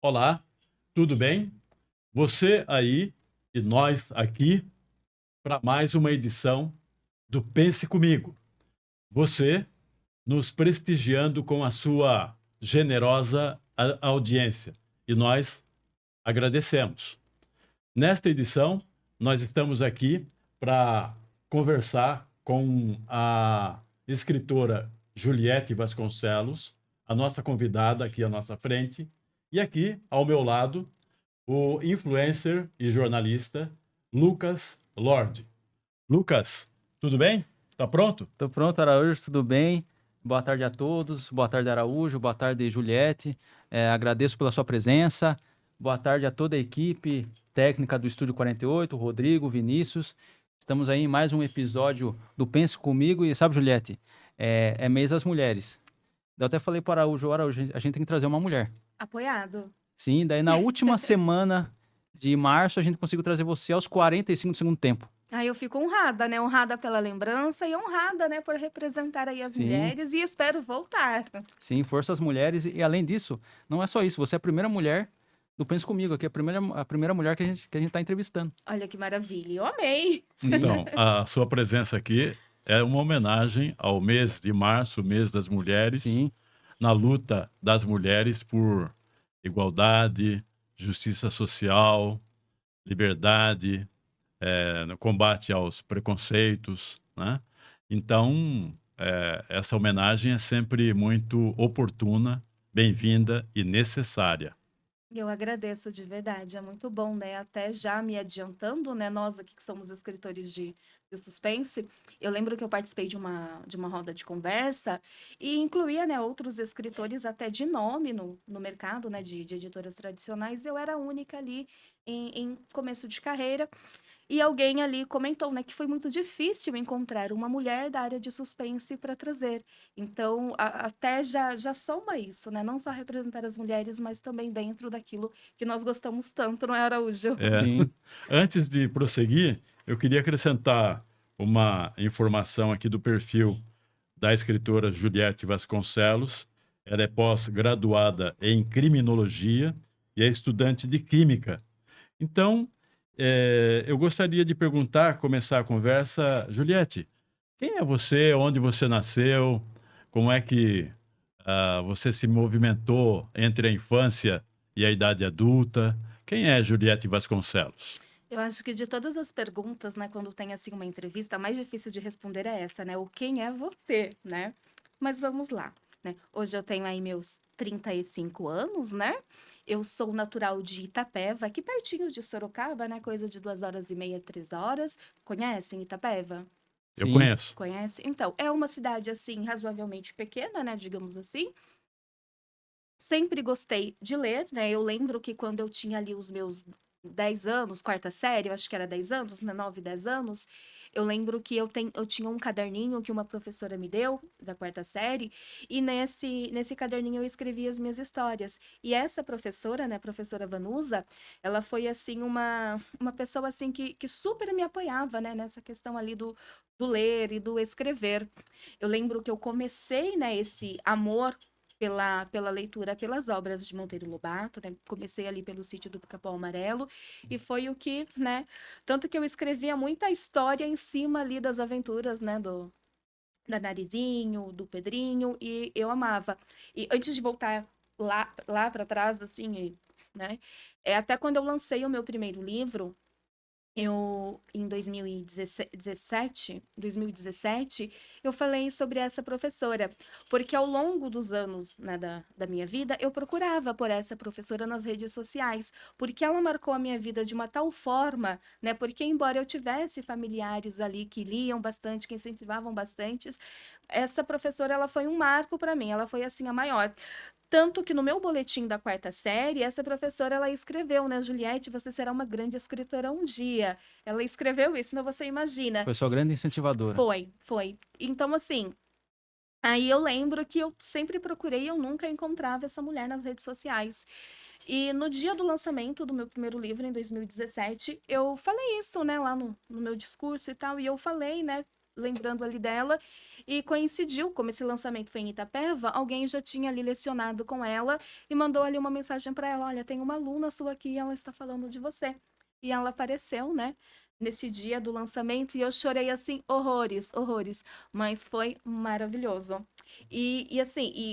Olá, tudo bem? Você aí e nós aqui para mais uma edição do Pense Comigo. Você nos prestigiando com a sua generosa audiência e nós agradecemos. Nesta edição, nós estamos aqui para conversar com a escritora Juliette Vasconcelos, a nossa convidada aqui à nossa frente, e aqui ao meu lado o influencer e jornalista Lucas Lorde. Lucas, tudo bem? Tá pronto? Tô pronto, Araújo, tudo bem? Boa tarde a todos. Boa tarde, Araújo. Boa tarde, Juliette. Agradeço pela sua presença. Boa tarde a toda a equipe técnica do Estúdio 48, Rodrigo, Vinícius. Estamos aí em mais um episódio do Pense Comigo. E sabe, Juliette, é mês das mulheres. Eu até falei para o Araújo, a gente tem que trazer uma mulher. Apoiado. Sim, daí na última semana de março a gente conseguiu trazer você aos 45 do segundo tempo. Aí eu fico honrada, né? Honrada pela lembrança e honrada, né, por representar aí as Sim. mulheres e espero voltar. Sim, força às mulheres. E além disso, não é só isso. Você é a primeira mulher do Pense Comigo aqui, a primeira mulher que a gente está entrevistando. Olha que maravilha, eu amei. Então, a sua presença aqui é uma homenagem ao mês de março, mês das mulheres, Sim, na luta das mulheres por igualdade, justiça social, liberdade, no combate aos preconceitos, né? Então, essa homenagem é sempre muito oportuna, bem-vinda e necessária. Eu agradeço de verdade, é muito bom, né? Até já me adiantando, né? Nós aqui que somos escritores de suspense, eu lembro que eu participei de uma roda de conversa e incluía, né, outros escritores até de nome no mercado, né, de editoras tradicionais. Eu era a única ali em começo de carreira. E alguém ali comentou, né, que foi muito difícil encontrar uma mulher da área de suspense para trazer. Então, até já soma isso, né? Não só representar as mulheres, mas também dentro daquilo que nós gostamos tanto, não é, Araújo? É. sim. Antes de prosseguir, eu queria acrescentar uma informação aqui do perfil da escritora Juliette Vasconcelos. Ela é pós-graduada em criminologia e é estudante de química. Então, eu gostaria de perguntar, começar a conversa, Juliette, quem é você? Onde você nasceu? Como é que você se movimentou entre a infância e a idade adulta? Quem é Juliette Vasconcelos? Eu acho que de todas as perguntas, né, quando tem assim uma entrevista, a mais difícil de responder é essa, né? O quem é você, né? Mas vamos lá, né? Hoje eu tenho aí meus 35 anos, né? Eu sou natural de Itapeva, aqui pertinho de Sorocaba, né? Coisa de 2 horas e meia, 3 horas. Conhecem Itapeva? Eu Sim. conheço. Conhece? Então, é uma cidade assim razoavelmente pequena, né, digamos assim. Sempre gostei de ler, né? Eu lembro que quando eu tinha ali os meus 10 anos, quarta série, eu acho que era 10 anos, né? 9, 10 anos. Eu lembro que eu tinha um caderninho que uma professora me deu, da quarta série, e nesse caderninho eu escrevia as minhas histórias. E essa professora, né, a professora Vanusa, ela foi, assim, uma pessoa, assim, que super me apoiava, né, nessa questão ali do ler e do escrever. Eu lembro que eu comecei, né, esse amor pela leitura, pelas obras de Monteiro Lobato, né? Comecei ali pelo Sítio do Pica-Pau Amarelo, e foi o que, né? Tanto que eu escrevia muita história em cima ali das aventuras, né? Da Narizinho, do Pedrinho, e eu amava. E antes de voltar lá para trás, assim, né? Até quando eu lancei o meu primeiro livro, em 2017, eu falei sobre essa professora, porque ao longo dos anos, né, da minha vida, eu procurava por essa professora nas redes sociais, porque ela marcou a minha vida de uma tal forma, né, porque embora eu tivesse familiares ali que liam bastante, que incentivavam bastante, essa professora, ela foi um marco para mim, ela foi, assim, a maior. Tanto que no meu boletim da quarta série, essa professora, ela escreveu, né, Juliette, você será uma grande escritora um dia. Ela escreveu isso, então você imagina. Foi sua grande incentivadora. Foi. Então, assim, aí eu lembro que eu sempre procurei e eu nunca encontrava essa mulher nas redes sociais. E no dia do lançamento do meu primeiro livro, em 2017, eu falei isso, né, lá no meu discurso e tal, e eu falei, né, lembrando ali dela, E coincidiu, como esse lançamento foi em Itapeva, alguém já tinha ali lecionado com ela e mandou ali uma mensagem para ela: olha, tem uma aluna sua aqui e ela está falando de você. E ela apareceu, né? Nesse dia do lançamento, e eu chorei assim, horrores, horrores, mas foi maravilhoso. E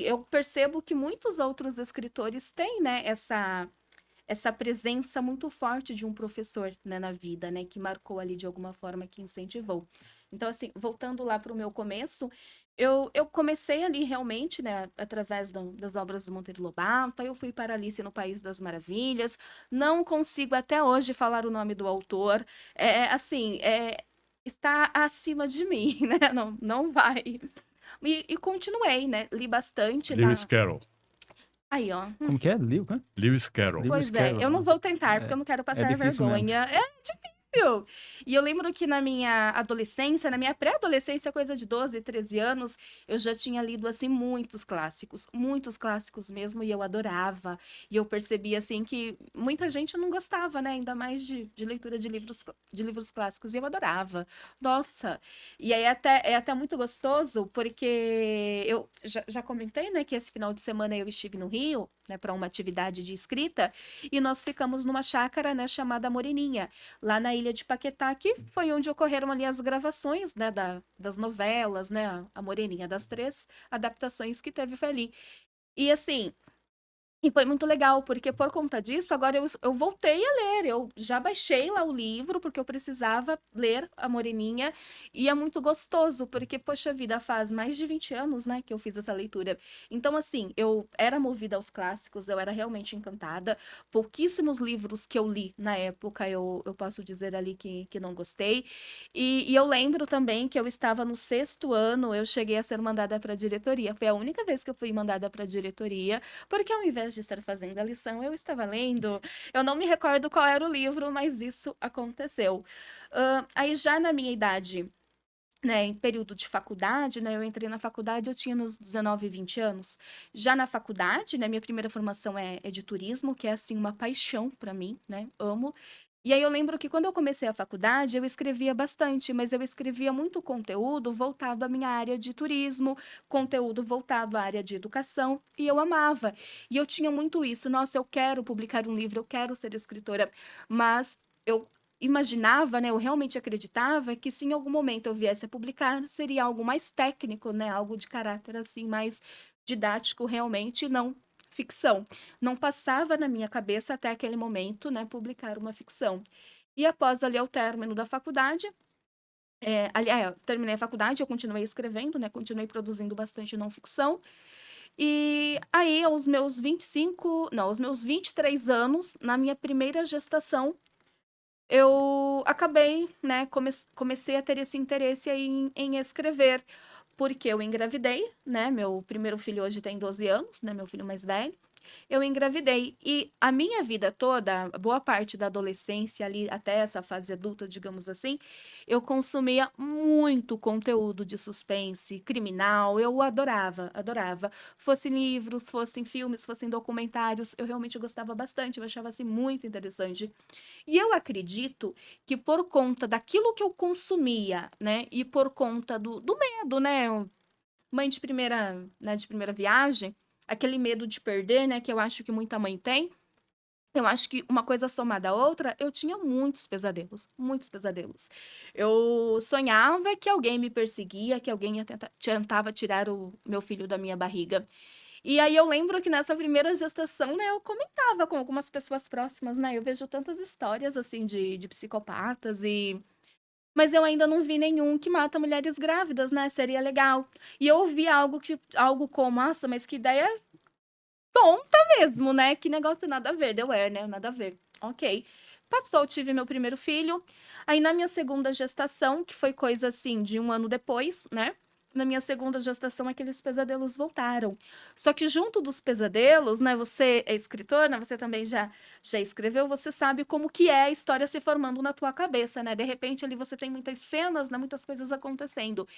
eu percebo que muitos outros escritores têm, né, essa presença muito forte de um professor, né, na vida, né, que marcou ali de alguma forma, que incentivou. Então, assim, voltando lá para o meu começo, eu comecei ali realmente, né, através das obras do Monteiro Lobato, aí eu fui para Alice no País das Maravilhas, não consigo até hoje falar o nome do autor, assim, está acima de mim, né, não vai. E continuei, né, li bastante Lewis Carroll. Aí, ó. Como que é? Liu? Hã? Lewis Carroll. Lewis Pois é, Carroll, eu não né? vou tentar, porque eu não quero passar difícil mesmo. vergonha. É difícil. E eu lembro que na minha adolescência, na minha pré-adolescência, coisa de 12, 13 anos, eu já tinha lido, assim, muitos clássicos mesmo, e eu adorava. E eu percebi, assim, que muita gente não gostava, né? Ainda mais de leitura de livros clássicos, e eu adorava. Nossa! E aí é até muito gostoso, porque eu já comentei, né, que esse final de semana eu estive no Rio, né, para uma atividade de escrita, e nós ficamos numa chácara, né, chamada Moreninha, lá na ilha de Paquetá, que foi onde ocorreram ali as gravações, né, das novelas, né, a Moreninha, das 3 adaptações que teve foi ali. E assim, e foi muito legal, porque por conta disso, agora eu voltei a ler. Eu já baixei lá o livro, porque eu precisava ler a Moreninha. E é muito gostoso, porque, poxa vida, faz mais de 20 anos, né, que eu fiz essa leitura. Então, assim, eu era movida aos clássicos, eu era realmente encantada. Pouquíssimos livros que eu li na época, eu posso dizer ali que não gostei. E eu lembro também que eu estava no 6º ano, eu cheguei a ser mandada para a diretoria. Foi a única vez que eu fui mandada para a diretoria. Porque ao invés de estar fazendo a lição, eu estava lendo. Eu não me recordo qual era o livro, mas isso aconteceu. Aí já na minha idade, né, em período de faculdade, né, eu entrei na faculdade, eu tinha meus 19, 20 anos. Já na faculdade, né, minha primeira formação é de turismo, que é assim uma paixão para mim, né, amo. E aí eu lembro que quando eu comecei a faculdade, eu escrevia bastante, mas eu escrevia muito conteúdo voltado à minha área de turismo, conteúdo voltado à área de educação, e eu amava. E eu tinha muito isso, nossa, eu quero publicar um livro, eu quero ser escritora, mas eu imaginava, né, eu realmente acreditava que se em algum momento eu viesse a publicar, seria algo mais técnico, né, algo de caráter assim mais didático realmente, não ficção. Não passava na minha cabeça até aquele momento, né, publicar uma ficção. E após ali o término da faculdade, eu terminei a faculdade, eu continuei escrevendo, né, continuei produzindo bastante não ficção. E aí, aos meus 23 anos, na minha primeira gestação, eu acabei, né, comecei a ter esse interesse aí em escrever, porque eu engravidei, né, meu primeiro filho hoje tem 12 anos, né, meu filho mais velho. Eu engravidei e a minha vida toda, boa parte da adolescência ali até essa fase adulta, digamos assim, eu consumia muito conteúdo de suspense, criminal, eu adorava, adorava. Fossem livros, fossem filmes, fossem documentários, eu realmente gostava bastante, eu achava assim muito interessante. E eu acredito que por conta daquilo que eu consumia, né, e por conta do medo, né, mãe de primeira viagem, aquele medo de perder, né, que eu acho que muita mãe tem. Eu acho que uma coisa somada à outra, eu tinha muitos pesadelos, muitos pesadelos. Eu sonhava que alguém me perseguia, que alguém tentava tirar o meu filho da minha barriga. E aí eu lembro que nessa primeira gestação, né, eu comentava com algumas pessoas próximas, né, eu vejo tantas histórias, assim, de psicopatas mas eu ainda não vi nenhum que mata mulheres grávidas, né, seria legal. E eu ouvi algo como, nossa, mas que ideia tonta mesmo, né, que negócio nada a ver, né, nada a ver. Ok. Passou, tive meu primeiro filho. Aí na minha segunda gestação, que foi coisa assim de 1 ano depois, né, na minha segunda gestação, aqueles pesadelos voltaram. Só que junto dos pesadelos, né, você é escritor, né, você também já escreveu, você sabe como que é a história se formando na tua cabeça, né? De repente ali você tem muitas cenas, né, muitas coisas acontecendo.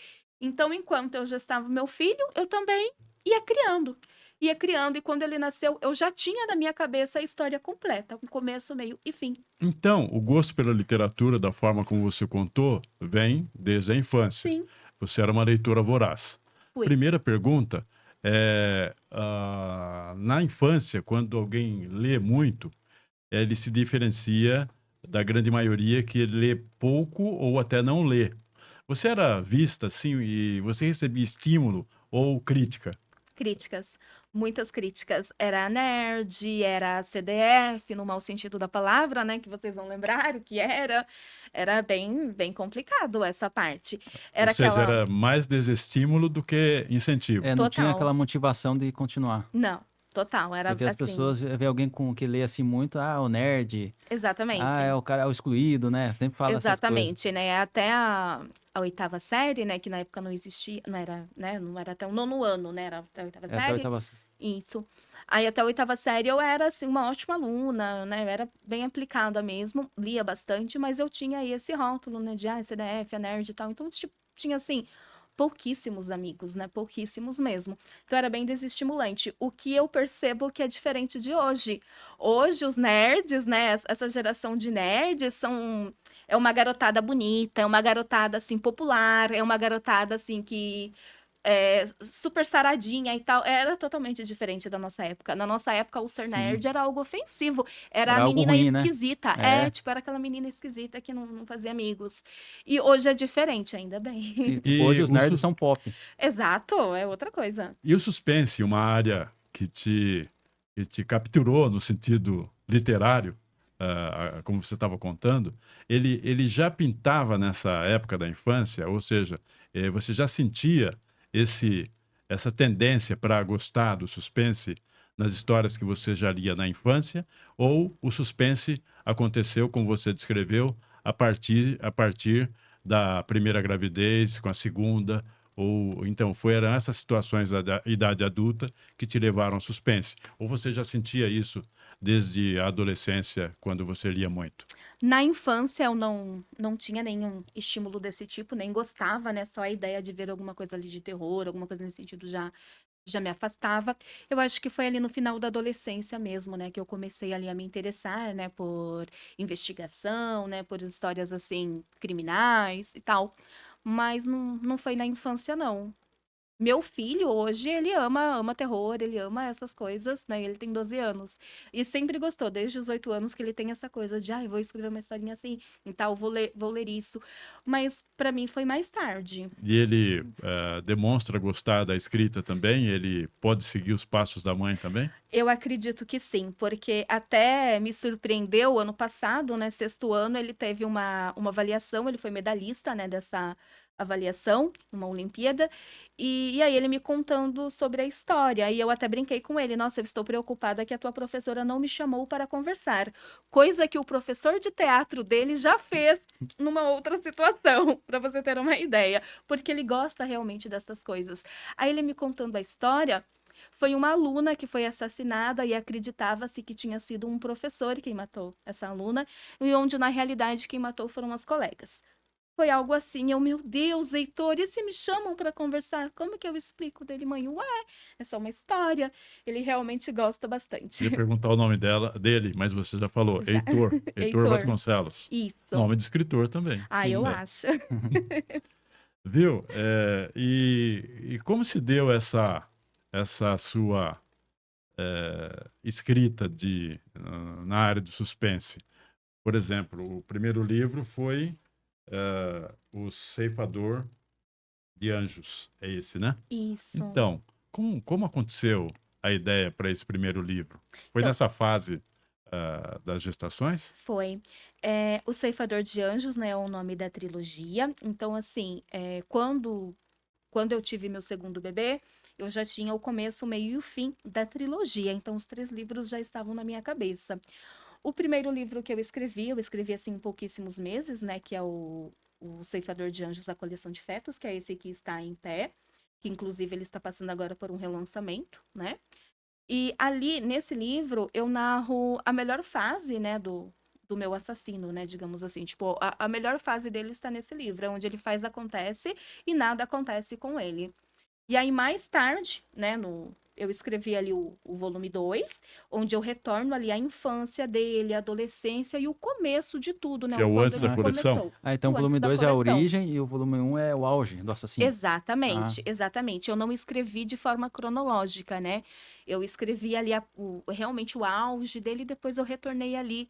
Então, enquanto eu gestava meu filho, eu também ia criando. Ia criando, e quando ele nasceu, eu já tinha na minha cabeça a história completa, com começo, meio e fim. Então, o gosto pela literatura, da forma como você contou, vem desde a infância. Sim. Você era uma leitora voraz. Fui. Primeira pergunta é, na infância, quando alguém lê muito, ele se diferencia da grande maioria que lê pouco ou até não lê. Você era vista assim e você recebia estímulo ou crítica? Críticas, muitas críticas. Era nerd, era CDF, no mau sentido da palavra, né? Que vocês vão lembrar o que era. Era bem complicado essa parte. Ou Era seja, aquela. era mais desestímulo do que incentivo. Não tinha aquela Total. motivação de continuar. Não, total. Era Porque as assim. pessoas vê alguém que lê assim muito, o nerd, Exatamente. é o cara, é o excluído, né? Sempre fala essas coisas. Exatamente, né? Até a oitava série, né? Que na época não existia, não era, né? Não era até o nono ano, né? Era até a oitava Até a série. oitava. Isso. Aí até a oitava série eu era, assim, uma ótima aluna, né? Eu era bem aplicada mesmo, lia bastante, mas eu tinha aí esse rótulo, né? De, CDF, a nerd e tal. Então, tipo, tinha, assim, pouquíssimos amigos, né? Pouquíssimos mesmo. Então, era bem desestimulante. O que eu percebo que é diferente de hoje. Hoje, os nerds, né? Essa geração de nerds são... É uma garotada bonita, é uma garotada, assim, popular, é uma garotada, assim, que... super saradinha e tal, era totalmente diferente da nossa época. Na nossa época, o ser Sim. nerd era algo ofensivo. Era a Era algo menina ruim, né? esquisita. Tipo, era aquela menina esquisita que não fazia amigos. E hoje é diferente, ainda bem. Tipo, hoje os o nerds são pop. Exato, é outra coisa. E o suspense, uma área que te capturou no sentido literário, como você estava contando, ele já pintava nessa época da infância, ou seja, você já sentia essa tendência para gostar do suspense nas histórias que você já lia na infância, ou o suspense aconteceu, como você descreveu, a partir da primeira gravidez, com a segunda, ou então eram essas situações da idade adulta que te levaram ao suspense? Ou você já sentia isso desde a adolescência, quando você lia muito? Na infância, eu não tinha nenhum estímulo desse tipo, nem gostava, né? Só a ideia de ver alguma coisa ali de terror, alguma coisa nesse sentido já me afastava. Eu acho que foi ali no final da adolescência mesmo, né, que eu comecei ali a me interessar, né, por investigação, né, por histórias assim criminais e tal. Mas não foi na infância, não. Meu filho hoje, ele ama terror, ele ama essas coisas, né? Ele tem 12 anos. E sempre gostou, desde os 8 anos, que ele tem essa coisa de, eu vou escrever uma historinha assim, e tal, vou ler isso. Mas pra mim foi mais tarde. E ele demonstra gostar da escrita também? Ele pode seguir os passos da mãe também? Eu acredito que sim, porque até me surpreendeu ano passado, né? Sexto ano, ele teve uma avaliação, ele foi medalhista, né, dessa avaliação, uma Olimpíada, e aí ele me contando sobre a história, e eu até brinquei com ele, nossa, eu estou preocupada que a tua professora não me chamou para conversar, coisa que o professor de teatro dele já fez numa outra situação, para você ter uma ideia, porque ele gosta realmente dessas coisas. Aí ele me contando a história, foi uma aluna que foi assassinada e acreditava-se que tinha sido um professor quem matou essa aluna, e onde na realidade quem matou foram as colegas. Foi algo assim, meu Deus, Heitor, e se me chamam para conversar? Como que eu explico dele, mãe? É só uma história. Ele realmente gosta bastante. Eu ia perguntar o nome dele, mas você já falou. Já. Heitor Heitor. Vasconcelos. Isso. Nome de escritor também. Sim, eu né? acho. Viu? E como se deu essa sua escrita na área do suspense? Por exemplo, o primeiro livro foi O Ceifador de Anjos. É esse, né? Isso. Então, como aconteceu a ideia para esse primeiro livro? Foi Então, nessa fase das gestações? Foi. O Ceifador de Anjos, né, é o nome da trilogia. Então, assim, quando eu tive meu segundo bebê, eu já tinha o começo, o meio e o fim da trilogia. Então, os 3 livros já estavam na minha cabeça. O primeiro livro que eu escrevi assim em pouquíssimos meses, né, que é o Ceifador de Anjos, a Coleção de Fetos, que é esse que está em pé, que inclusive ele está passando agora por um relançamento, né? E ali, nesse livro, eu narro a melhor fase, né, do meu assassino, né, digamos assim. Tipo, a melhor fase dele está nesse livro, é onde ele faz acontece e nada acontece com ele. E aí, mais tarde, né, eu escrevi ali o volume 2, onde eu retorno ali a infância dele, a adolescência e o começo de tudo, né? Que é o Quando antes da ele coleção. começou. Então o O antes volume da 2 é a coleção. origem e o volume 1 é o auge do assassino. Exatamente, exatamente. Eu não escrevi de forma cronológica, né? Eu escrevi ali realmente o auge dele, e depois eu retornei ali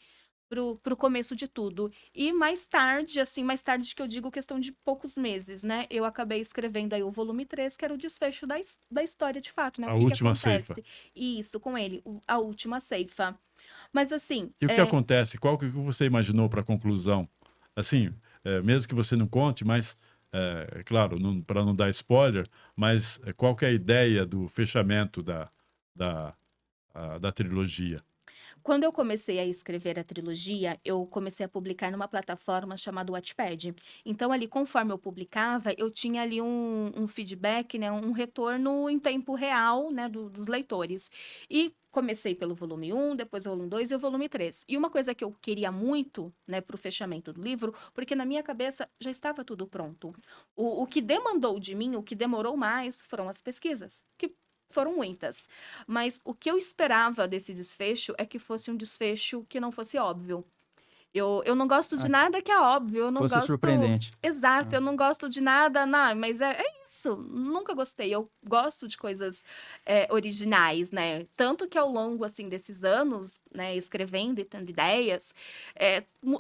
pro começo de tudo. E mais tarde, assim, mais tarde que eu digo questão de poucos meses, né? Eu acabei escrevendo aí o volume 3, que era o desfecho da história de fato, né? A O que última acontece? ceifa. Isso, com ele, a última ceifa. Mas assim, E o que acontece? Qual que você imaginou para a conclusão? Assim, mesmo que você não conte, mas, claro, para não dar spoiler, mas qual que é a ideia do fechamento da trilogia? quando eu comecei a escrever a trilogia, eu comecei a publicar numa plataforma chamada Wattpad. Então, ali, conforme eu publicava, eu tinha ali um feedback, né, um retorno em tempo real, né, dos leitores. E comecei pelo volume 1, depois o volume 2 e o volume 3. E uma coisa que eu queria muito, né, para o fechamento do livro, porque na minha cabeça já estava tudo pronto. O que demandou de mim, o que demorou mais, foram as pesquisas, que foram muitas. Mas o que eu esperava desse desfecho é que fosse um desfecho que não fosse óbvio. Eu não gosto de Ah, nada que é óbvio, eu não fosse gosto. surpreendente. Exato, Ah. eu não gosto de nada, não, mas é isso. Nunca gostei. Eu gosto de coisas originais, né? Tanto que ao longo assim desses anos, né, escrevendo e tendo ideias,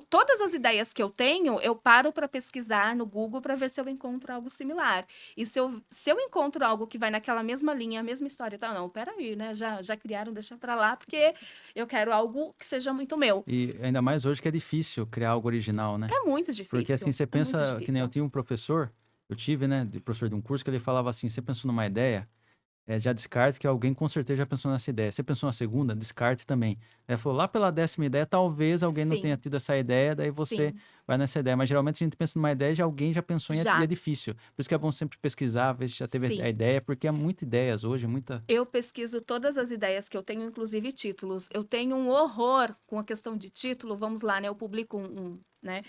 todas as ideias que eu tenho, eu paro para pesquisar no Google para ver se eu encontro algo similar. E se eu encontro algo que vai naquela mesma linha, a mesma história, então, não, peraí, né? Já criaram, deixa para lá, porque eu quero algo que seja muito meu. E ainda mais hoje que é difícil criar algo original, né? É muito difícil. Porque assim, você é muito pensa, que nem eu difícil. tinha um professor, eu tive, né, professor de um curso, que ele falava assim, você pensou numa ideia, já descarte que alguém com certeza já pensou nessa ideia. Você pensou na segunda, descarte também. Ele falou, lá pela 10ª ideia, talvez alguém não tenha Sim, tido essa ideia, daí você sim. vai nessa ideia. Mas geralmente a gente pensa numa ideia e alguém já pensou em e é Já, difícil. Por isso que é bom sempre pesquisar, ver se já teve sim. a ideia, porque é muitas ideias hoje, muita... Eu pesquiso todas as ideias que eu tenho, inclusive títulos. Eu tenho um horror com a questão de título. Vamos lá, né? Eu publico né?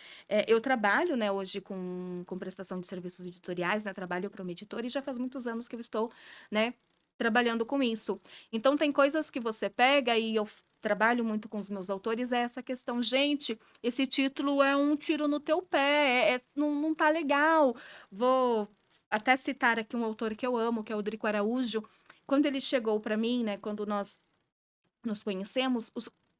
Eu trabalho, né, hoje com prestação de serviços editoriais, né? Trabalho para uma editora e já faz muitos anos que eu estou, né, trabalhando com isso. Então, tem coisas que você pega e eu trabalho muito com os meus autores, é essa questão, gente, esse título é um tiro no teu pé, não tá legal. Vou até citar aqui um autor que eu amo, que é o Drico Araújo. Quando ele chegou para mim, né, quando nós nos conhecemos,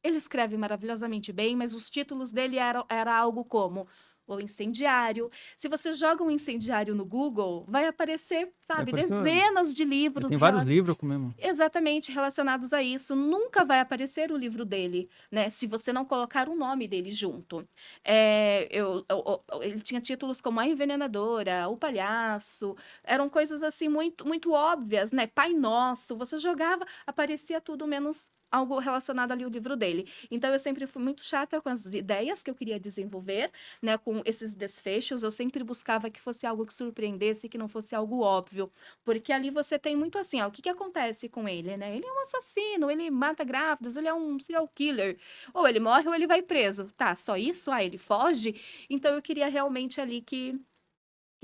ele escreve maravilhosamente bem, mas os títulos dele era algo como O Incendiário. Se você joga um incendiário no Google, vai aparecer, sabe, por isso que dezenas de livros tem vários livros com o mesmo... exatamente relacionados a isso. Nunca vai aparecer o livro dele, né? Se você não colocar o nome dele junto. Ele tinha títulos como A Envenenadora, O Palhaço. Eram coisas assim muito, muito óbvias, né? Pai Nosso. Você jogava, aparecia tudo menos algo relacionado ali ao livro dele. Então, eu sempre fui muito chata com as ideias que eu queria desenvolver, né? Com esses desfechos, eu sempre buscava que fosse algo que surpreendesse, que não fosse algo óbvio. Porque ali você tem muito assim, ó, o que acontece com ele, né? Ele é um assassino, ele mata grávidas, ele é um serial killer. Ou ele morre ou ele vai preso. Tá, só isso? Ah, ele foge? Então eu queria realmente ali que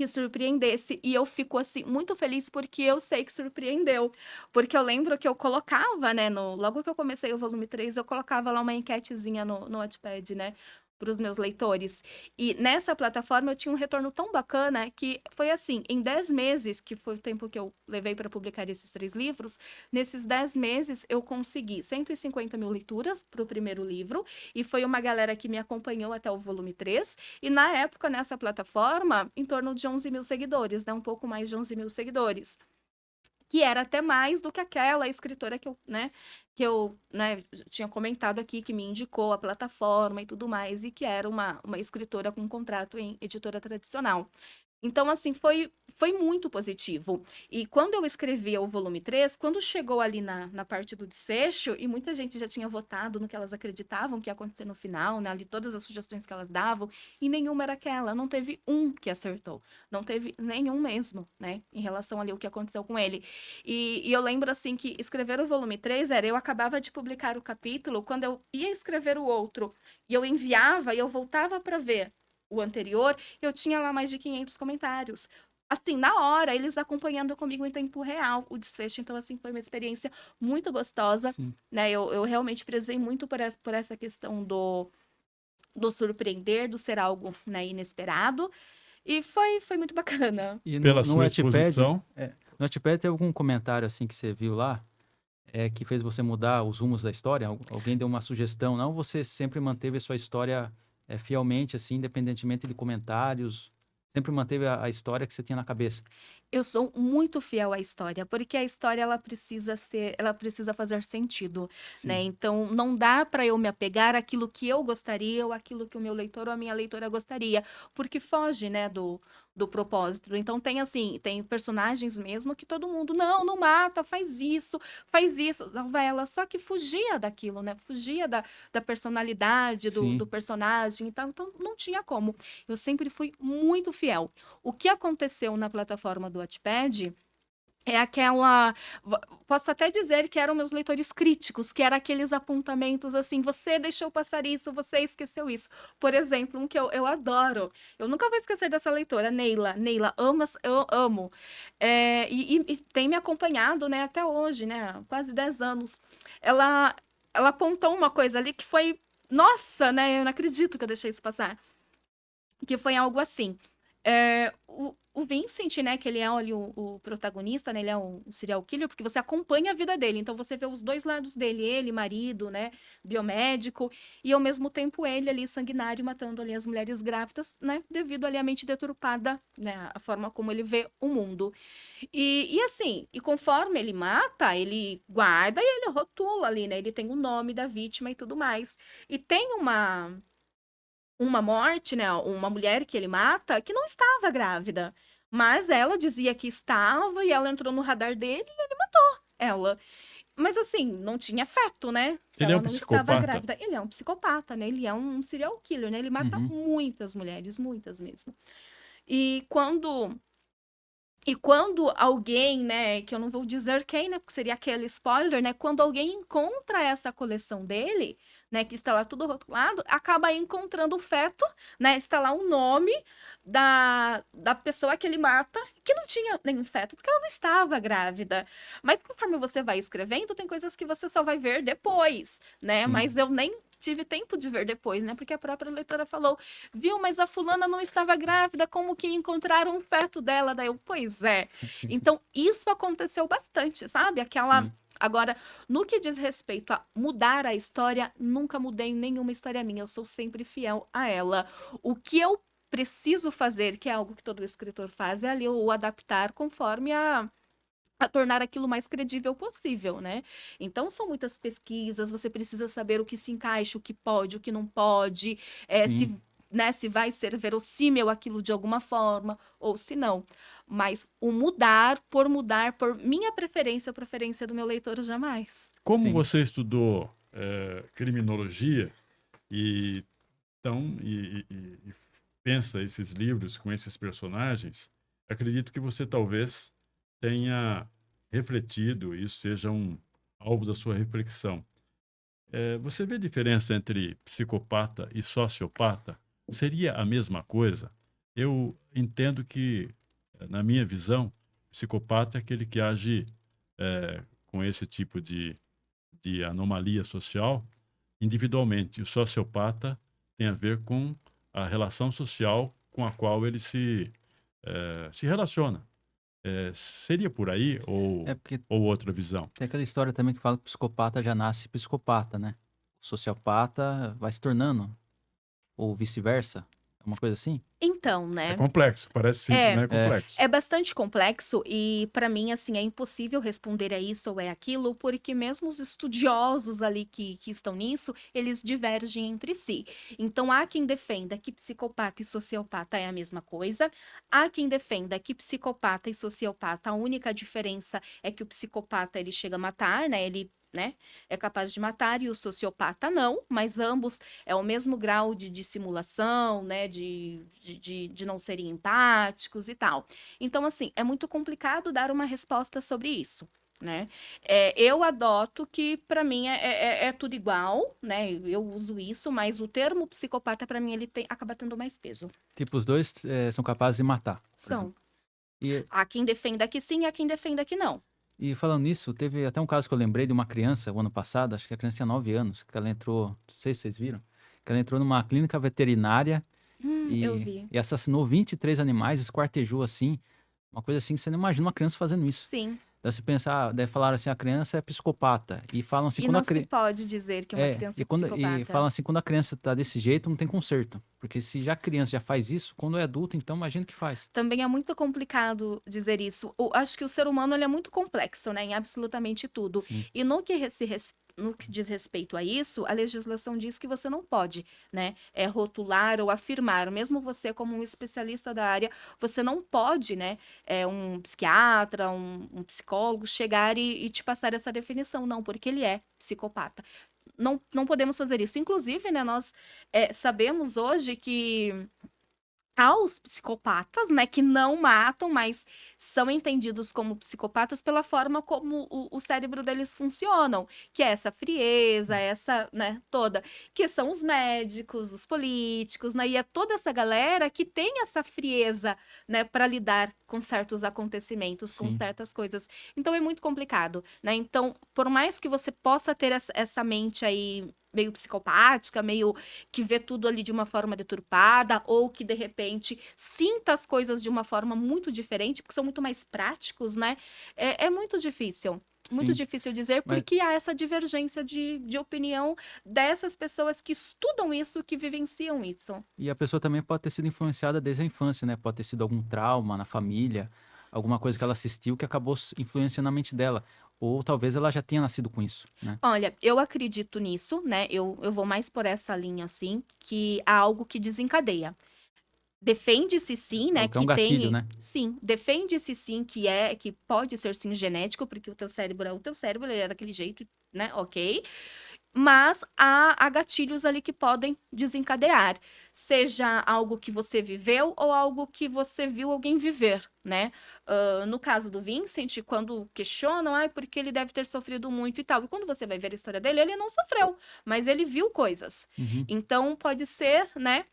surpreendesse. E eu fico, assim, muito feliz porque eu sei que surpreendeu. Porque eu lembro que eu colocava, né, logo que eu comecei o volume 3, eu colocava lá uma enquetezinha no Wattpad, né, para os meus leitores. E nessa plataforma eu tinha um retorno tão bacana que foi assim, em 10 meses, que foi o tempo que eu levei para publicar esses 3 livros, nesses 10 meses eu consegui 150 mil leituras para o primeiro livro, e foi uma galera que me acompanhou até o volume 3, e na época, nessa plataforma, em torno de 11 mil seguidores, né? Um pouco mais de 11 mil seguidores. Que era até mais do que aquela escritora que eu tinha comentado aqui, que me indicou a plataforma e tudo mais, e que era uma escritora com contrato em editora tradicional. Então, assim, foi muito positivo. E quando eu escrevi o volume 3, quando chegou ali na parte do desfecho, e muita gente já tinha votado no que elas acreditavam que ia acontecer no final, né? Ali todas as sugestões que elas davam, e nenhuma era aquela. Não teve um que acertou. Não teve nenhum mesmo, né? Em relação ali ao que aconteceu com ele. E eu lembro, assim, que escrever o volume 3 eu acabava de publicar o capítulo, quando eu ia escrever o outro, e eu enviava, e eu voltava para ver o anterior, eu tinha lá mais de 500 comentários. assim, na hora, eles acompanhando comigo em tempo real o desfecho. Então, assim, foi uma experiência muito gostosa, Sim. né? Eu realmente prezei muito por essa questão do surpreender, do ser algo, né, inesperado. E foi muito bacana. E Pela no sua Wattpad, exposição. no Wattpad tem algum comentário assim que você viu lá, que fez você mudar os rumos da história? Alguém deu uma sugestão? Não, você sempre manteve a sua história fielmente, assim, independentemente de comentários, sempre manteve a história que você tinha na cabeça. Eu sou muito fiel à história, porque a história ela precisa fazer sentido, né? Sim, Então não dá para eu me apegar àquilo que eu gostaria ou àquilo que o meu leitor ou a minha leitora gostaria, porque foge, né, do propósito. Então tem assim, tem personagens mesmo que todo mundo não mata, faz isso, ela só que fugia daquilo, né? Fugia da personalidade do sim, personagem, então não tinha como. Eu sempre fui muito fiel. O que aconteceu na plataforma do Wattpad é aquela. Posso até dizer que eram meus leitores críticos, que eram aqueles apontamentos assim: você deixou passar isso, você esqueceu isso. Por exemplo, um que eu adoro. Eu nunca vou esquecer dessa leitora, Neila. Neila, eu amo. E tem me acompanhado, né, até hoje, né? Há quase 10 anos. Ela apontou uma coisa ali que foi. Nossa, né? Eu não acredito que eu deixei isso passar. Que foi algo assim. O Vincent, né, que ele é ali o protagonista, né, ele é um serial killer, porque você acompanha a vida dele, então você vê os dois lados dele, ele, marido, né, biomédico, e ao mesmo tempo ele ali sanguinário, matando ali as mulheres grávidas, né, devido ali à mente deturpada, né, a forma como ele vê o mundo. E assim, e conforme ele mata, ele guarda e ele rotula ali, né, ele tem o nome da vítima e tudo mais. E tem uma morte, né? Uma mulher que ele mata que não estava grávida. Mas ela dizia que estava e ela entrou no radar dele e ele matou ela. Mas assim, não tinha feto, né? Se Ele é ela um não estava psicopata? grávida. Ele é um psicopata, né? Ele é um serial killer, né? Ele mata uhum, muitas mulheres, muitas mesmo. E quando alguém, né, que eu não vou dizer quem, né, porque seria aquele spoiler, né, quando alguém encontra essa coleção dele, né, que está lá tudo rotulado, acaba encontrando o feto, né, está lá o nome da pessoa que ele mata, que não tinha nenhum feto, porque ela não estava grávida. Mas conforme você vai escrevendo, tem coisas que você só vai ver depois, né, sim, mas eu nem tive tempo de ver depois, né, porque a própria leitora falou, viu, mas a fulana não estava grávida, como que encontraram um feto dela? Daí eu, pois é. sim, Então, isso aconteceu bastante, sabe? Aquela. sim, Agora, no que diz respeito a mudar a história, nunca mudei nenhuma história minha, eu sou sempre fiel a ela. O que eu preciso fazer, que é algo que todo escritor faz, é ali o adaptar conforme a tornar aquilo mais credível possível, né? Então, são muitas pesquisas, você precisa saber o que se encaixa, o que pode, o que não pode, sim. se, né, se vai ser verossímil aquilo de alguma forma, ou se não. Mas o mudar, por minha preferência ou preferência do meu leitor, jamais. Como Sim. você estudou criminologia e, então, e pensa esses livros com esses personagens, acredito que você talvez tenha refletido, isso seja um alvo da sua reflexão. Você vê diferença entre psicopata e sociopata? Seria a mesma coisa? Eu entendo que, na minha visão, psicopata é aquele que age com esse tipo de anomalia social individualmente. O sociopata tem a ver com a relação social com a qual ele se relaciona. Seria por aí É porque ou outra visão? tem aquela história também que fala que o psicopata já nasce psicopata, né? O sociopata vai se tornando, ou vice-versa. É uma coisa assim? Então, É né? complexo, parece simples, É, mas é É, complexo. É bastante complexo e para mim assim é impossível responder a isso ou é aquilo, porque mesmo os estudiosos ali que estão nisso, eles divergem entre si. Então há quem defenda que psicopata e sociopata é a mesma coisa, há quem defenda que psicopata e sociopata a única diferença é que o psicopata ele chega a matar, né? Ele, né, é capaz de matar e o sociopata não, mas ambos é o mesmo grau de dissimulação, né, de não serem empáticos e tal. Então, assim, é muito complicado dar uma resposta sobre isso. Né? Eu adoto que para mim é tudo igual, né? Eu uso isso, mas o termo psicopata para mim ele acaba tendo mais peso. tipo, os dois são capazes de matar, por exemplo. São. E, Há quem defenda que sim, há quem defenda que não. e falando nisso, teve até um caso que eu lembrei de uma criança, o ano passado, acho que a criança tinha 9 anos, que ela entrou, não sei se vocês viram, que ela entrou numa clínica veterinária Eu e, vi. e assassinou 23 animais, esquartejou assim, uma coisa assim que você não imagina uma criança fazendo isso. Sim. Daí você pensar, daí falaram assim, a criança é psicopata. E falam assim, E quando a não se criança. pode dizer que uma criança é E psicopata. falam assim, quando a criança tá desse jeito, não tem conserto. Porque se já a criança já faz isso, quando é adulto, então imagina o que faz. Também é muito complicado dizer isso. Acho que o ser humano ele é muito complexo, né, em absolutamente tudo. Sim, E no que diz respeito a isso, a legislação diz que você não pode, né, rotular ou afirmar, mesmo você como um especialista da área, você não pode, né, um psiquiatra, um psicólogo chegar e te passar essa definição, não, porque ele é psicopata. Não podemos fazer isso. Inclusive, né, nós sabemos hoje que aos psicopatas, né, que não matam, mas são entendidos como psicopatas pela forma como o cérebro deles funcionam, que é essa frieza, essa, né, toda, que são os médicos, os políticos, né, e é toda essa galera que tem essa frieza, né, para lidar com certos acontecimentos, com sim. certas coisas. Então é muito complicado, né? Então, por mais que você possa ter essa mente aí meio psicopática, meio que vê tudo ali de uma forma deturpada, ou que de repente sinta as coisas de uma forma muito diferente, porque são muito mais práticos, né? É muito difícil. Muito Sim, difícil dizer, mas porque há essa divergência de opinião dessas pessoas que estudam isso, que vivenciam isso. e a pessoa também pode ter sido influenciada desde a infância, né? Pode ter sido algum trauma na família, alguma coisa que ela assistiu que acabou influenciando a mente dela. Ou talvez ela já tenha nascido com isso, né? Olha, eu acredito nisso, né? Eu vou mais por essa linha, assim, que há algo que desencadeia. Defende-se sim, né, Algo que é um que gatilho, tem, né? sim, defende-se sim que pode ser sim genético, porque o teu cérebro é o teu cérebro, ele é daquele jeito, né, ok, mas há gatilhos ali que podem desencadear, seja algo que você viveu ou algo que você viu alguém viver, né? No caso do Vincent, quando questionam, porque ele deve ter sofrido muito e tal, e quando você vai ver a história dele, ele não sofreu, mas ele viu coisas. Uhum. Então, pode ser, né,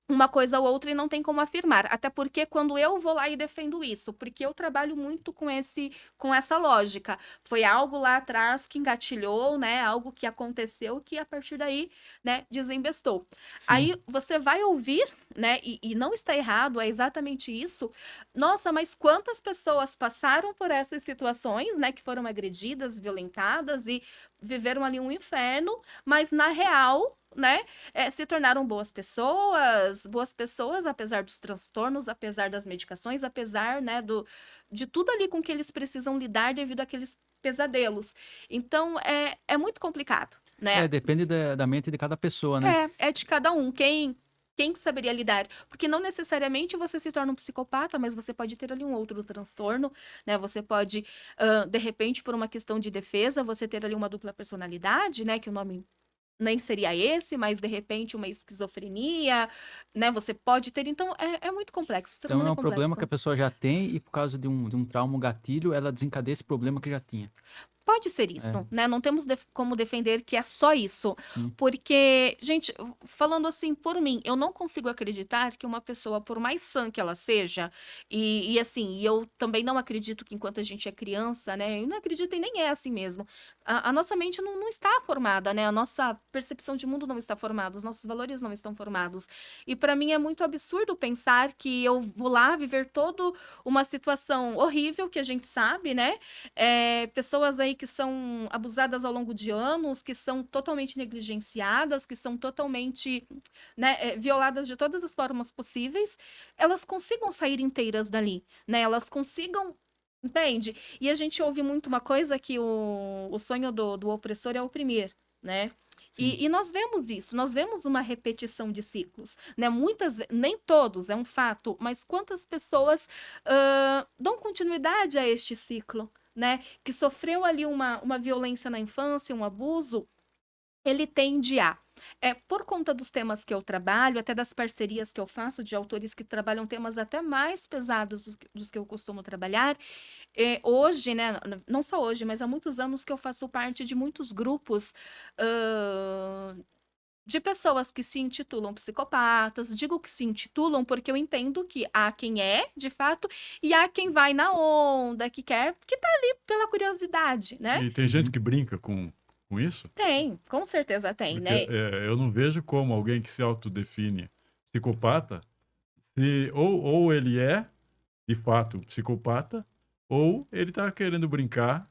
uma coisa ou outra e não tem como afirmar. Até porque quando eu vou lá e defendo isso, porque eu trabalho muito com essa lógica. Foi algo lá atrás que engatilhou, né? Algo que aconteceu que a partir daí, né, desembestou. Sim. Aí você vai ouvir, né? E não está errado, é exatamente isso. Nossa, mas quantas pessoas passaram por essas situações, né? Que foram agredidas, violentadas e viveram ali um inferno, mas na real, né? Se tornaram boas pessoas, apesar dos transtornos, apesar das medicações, apesar, né, de tudo ali com que eles precisam lidar devido àqueles pesadelos. Então, é muito complicado, É, né? depende da mente de cada pessoa, né? É de cada um. Quem que saberia lidar? Porque não necessariamente você se torna um psicopata, mas você pode ter ali um outro transtorno, né? Você pode, de repente, por uma questão de defesa, você ter ali uma dupla personalidade, né? Que o nome nem seria esse, mas de repente uma esquizofrenia, né? Você pode ter. Então, é muito complexo. O ser Então humano é é um problema que a complexo. pessoa já tem e por causa de um trauma, um gatilho, ela desencadeia esse problema que já tinha. Pode ser É, isso, né? Não temos como defender que é só isso. sim, Porque, gente, falando assim por mim, eu não consigo acreditar que uma pessoa, por mais sã que ela seja, e assim, eu também não acredito que enquanto a gente é criança, né? Eu não acredito e nem é assim mesmo. A nossa mente não está formada, né? A nossa percepção de mundo não está formada, os nossos valores não estão formados. E para mim é muito absurdo pensar que eu vou lá viver toda uma situação horrível que a gente sabe, né? Pessoas aí que são abusadas ao longo de anos, que são totalmente negligenciadas, que são totalmente, né, violadas de todas as formas possíveis, elas consigam sair inteiras dali, né? Elas consigam. Entende? E a gente ouve muito uma coisa que o sonho do opressor é oprimir, né? sim. E nós vemos isso, nós vemos uma repetição de ciclos, né? Nem todos, é um fato, mas quantas pessoas dão continuidade a este ciclo, né? Que sofreu ali uma violência na infância, um abuso, ele tende a. Por conta dos temas que eu trabalho, até das parcerias que eu faço de autores que trabalham temas até mais pesados dos que eu costumo trabalhar, hoje, né, não só hoje, mas há muitos anos que eu faço parte de muitos grupos de pessoas que se intitulam psicopatas. Digo que se intitulam porque eu entendo que há quem é, de fato, e há quem vai na onda, que quer, que tá ali pela curiosidade, né? E tem gente que brinca com isso, Tem, com certeza tem, porque né? eu não vejo como alguém que se autodefine psicopata, se, ou ele é, de fato, psicopata, ou ele tá querendo brincar,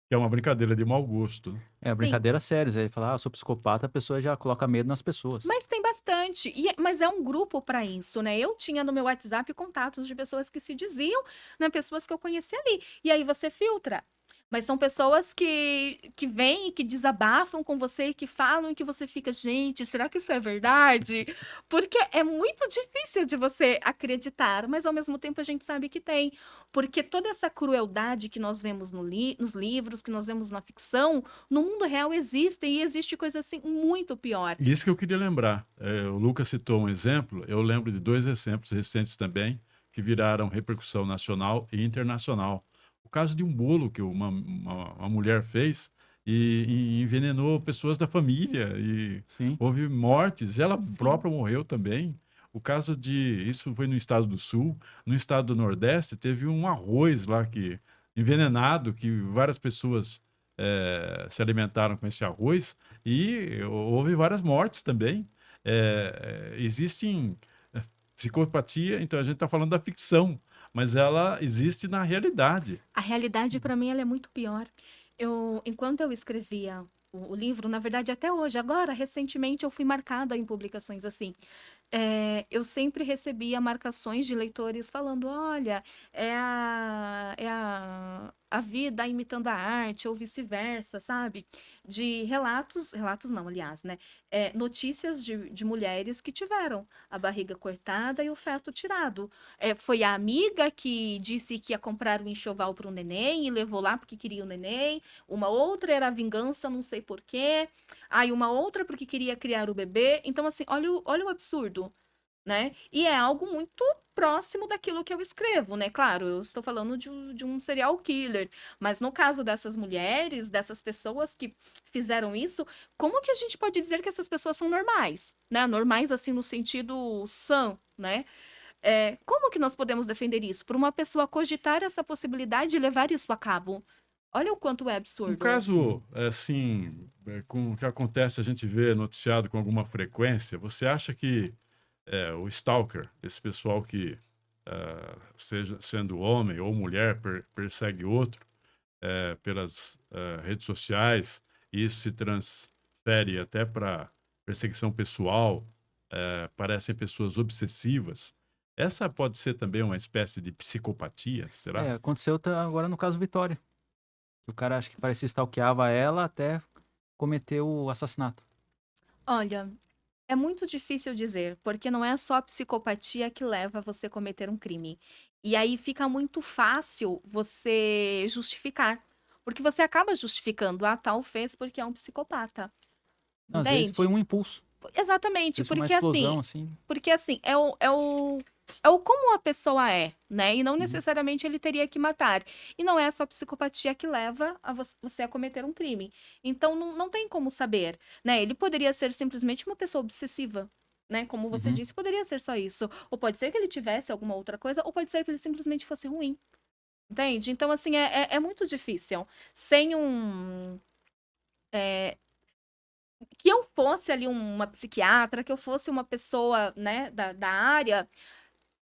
que é uma brincadeira de mau gosto, né? É, Sim. brincadeira séria. Aí falar, eu sou psicopata, a pessoa já coloca medo nas pessoas. Mas tem bastante, mas é um grupo para isso, né? Eu tinha no meu WhatsApp contatos de pessoas que se diziam, né, pessoas que eu conheci ali. E aí você filtra. Mas são pessoas que vêm e que desabafam com você e que falam e que você fica, gente, será que isso é verdade? Porque é muito difícil de você acreditar, mas ao mesmo tempo a gente sabe que tem. Porque toda essa crueldade que nós vemos nos livros, que nós vemos na ficção, no mundo real existe e existe coisa assim muito pior. Isso que eu queria lembrar. O Lucas citou um exemplo, eu lembro de 2 exemplos recentes também, que viraram repercussão nacional e internacional. O caso de um bolo que uma mulher fez e envenenou pessoas da família, e Sim. houve mortes, ela Sim. própria morreu também. O caso isso foi no estado do Sul. No estado do Nordeste teve um arroz lá envenenado, que várias pessoas se alimentaram com esse arroz, e houve várias mortes também. Existem psicopatia, então a gente está falando da ficção, mas ela existe na realidade. A realidade, para mim, ela é muito pior. Enquanto eu escrevia o livro, na verdade, até hoje, agora, recentemente, eu fui marcada em publicações assim. Eu sempre recebia marcações de leitores falando: olha, a vida imitando a arte, ou vice-versa, sabe? De relatos não, aliás, né? Notícias de mulheres que tiveram a barriga cortada e o feto tirado. Foi a amiga que disse que ia comprar um enxoval para o neném e levou lá porque queria o neném. Uma outra era a vingança, não sei por quê. Aí uma outra porque queria criar o bebê. Então, assim, olha o absurdo, né? E é algo muito próximo daquilo que eu escrevo, né? Claro, eu estou falando de um serial killer, mas no caso dessas mulheres, dessas pessoas que fizeram isso, como que a gente pode dizer que essas pessoas são normais, né? Normais, assim, no sentido sã, né? Como que nós podemos defender isso? Por uma pessoa cogitar essa possibilidade e levar isso a cabo. Olha o quanto é Um absurdo. caso, assim, com o que acontece, a gente vê noticiado com alguma frequência, você acha que o stalker, esse pessoal que, seja sendo homem ou mulher, persegue outro pelas redes sociais, e isso se transfere até para perseguição pessoal, parecem pessoas obsessivas. Essa pode ser também uma espécie de psicopatia, será? Aconteceu agora no caso Vitória. Que o cara acho que parecia stalkeava ela até cometer o assassinato. Olha, é muito difícil dizer, porque não é só a psicopatia que leva você a cometer um crime. E aí fica muito fácil você justificar. Porque você acaba justificando, tal fez porque é um psicopata. Não, às vezes foi Entende? um impulso. Exatamente, Às vezes foi uma porque assim, explosão, assim. é o como a pessoa é, né? E não Uhum. necessariamente ele teria que matar. E não é só a psicopatia que leva a você a cometer um crime. Então não tem como saber, né? Ele poderia ser simplesmente uma pessoa obsessiva, né? Como você Uhum. disse, poderia ser só isso. Ou pode ser que ele tivesse alguma outra coisa, ou pode ser que ele simplesmente fosse ruim. Entende? Então, assim, é muito difícil. Sem que eu fosse ali uma psiquiatra, que eu fosse uma pessoa, né, da área,